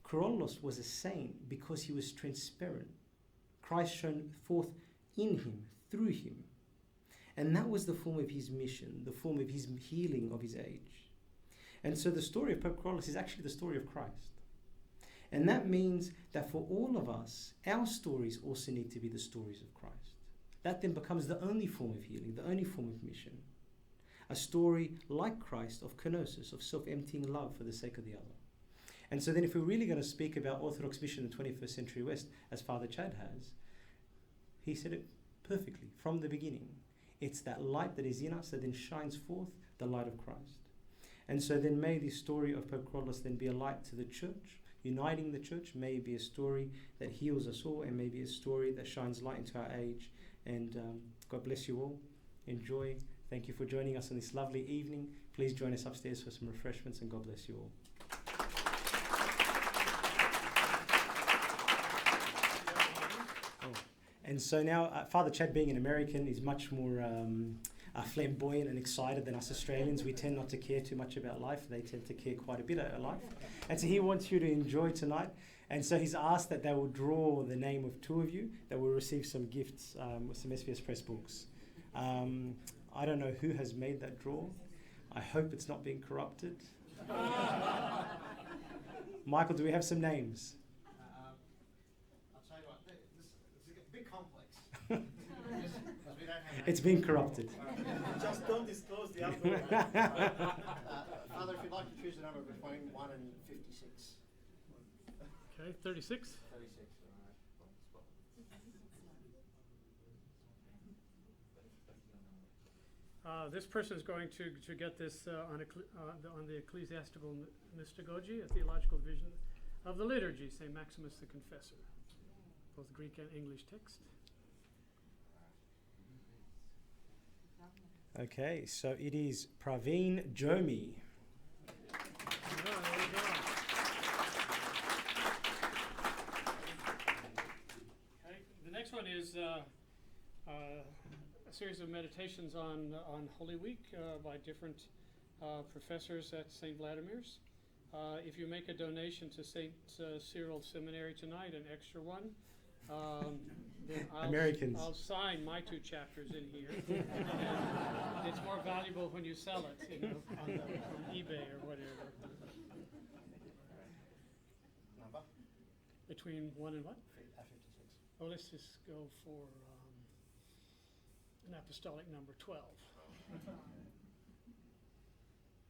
Kyrillos was a saint because he was transparent. Christ shone forth in him, through him. And that was the form of his mission, the form of his healing of his age. And so the story of Pope Kyrillos is actually the story of Christ. And that means that for all of us, our stories also need to be the stories of Christ. That then becomes the only form of healing, the only form of mission. A story like Christ of kenosis, of self-emptying love for the sake of the other. And so then if we're really going to speak about Orthodox Mission in the 21st century West, as Father Chad has, he said it perfectly from the beginning. It's that light that is in us that then shines forth the light of Christ. And so then may the story of Pope Kyrillos then be a light to the church, uniting the church, may it be a story that heals us all, and maybe a story that shines light into our age. And God bless you all. Enjoy. Thank you for joining us on this lovely evening. Please join us upstairs for some refreshments, and God bless you all. And so now, Father Chad, being an American, is much more flamboyant and excited than us Australians. We tend not to care too much about life. They tend to care quite a bit about life. And so he wants you to enjoy tonight. And so he's asked that they will draw the name of two of you that will receive some gifts with some SVS Press books. I don't know who has made that draw. I hope it's not being corrupted. Michael, do we have some names? I'll tell you what, this is a bit complex. Because we don't have It's been corrupted. Just don't disclose the algorithm. Father, if you'd like to choose a number between 1 and 56. Okay, 36. 36, This person is going to get this on the Ecclesiastical Mystagogy, a theological division of the liturgy, St. Maximus the Confessor, both Greek and English text. Okay, so it is Praveen Jomi. Okay, the next one is a series of meditations on Holy Week by different professors at St. Vladimir's. If you make a donation to St. Cyril Seminary tonight, an extra one, then I'll sign my 2 chapters in here. And it's more valuable when you sell it, on eBay or whatever. Number? Between 1 and what? 56. Oh, let's just go for an apostolic number 12.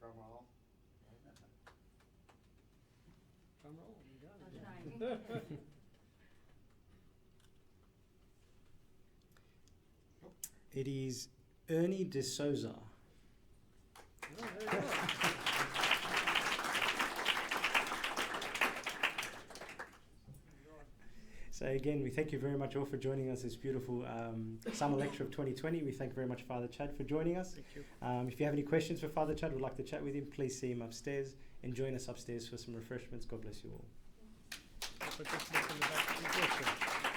Drum roll. Drum roll, you got it. It is Ernie de Souza. Oh, there you go. So again, we thank you very much all for joining us this beautiful summer lecture of 2020. We thank very much Father Chad for joining us. Thank you. If you have any questions for Father Chad, would like to chat with him, please see him upstairs and join us upstairs for some refreshments. God bless you all. Put this in the back.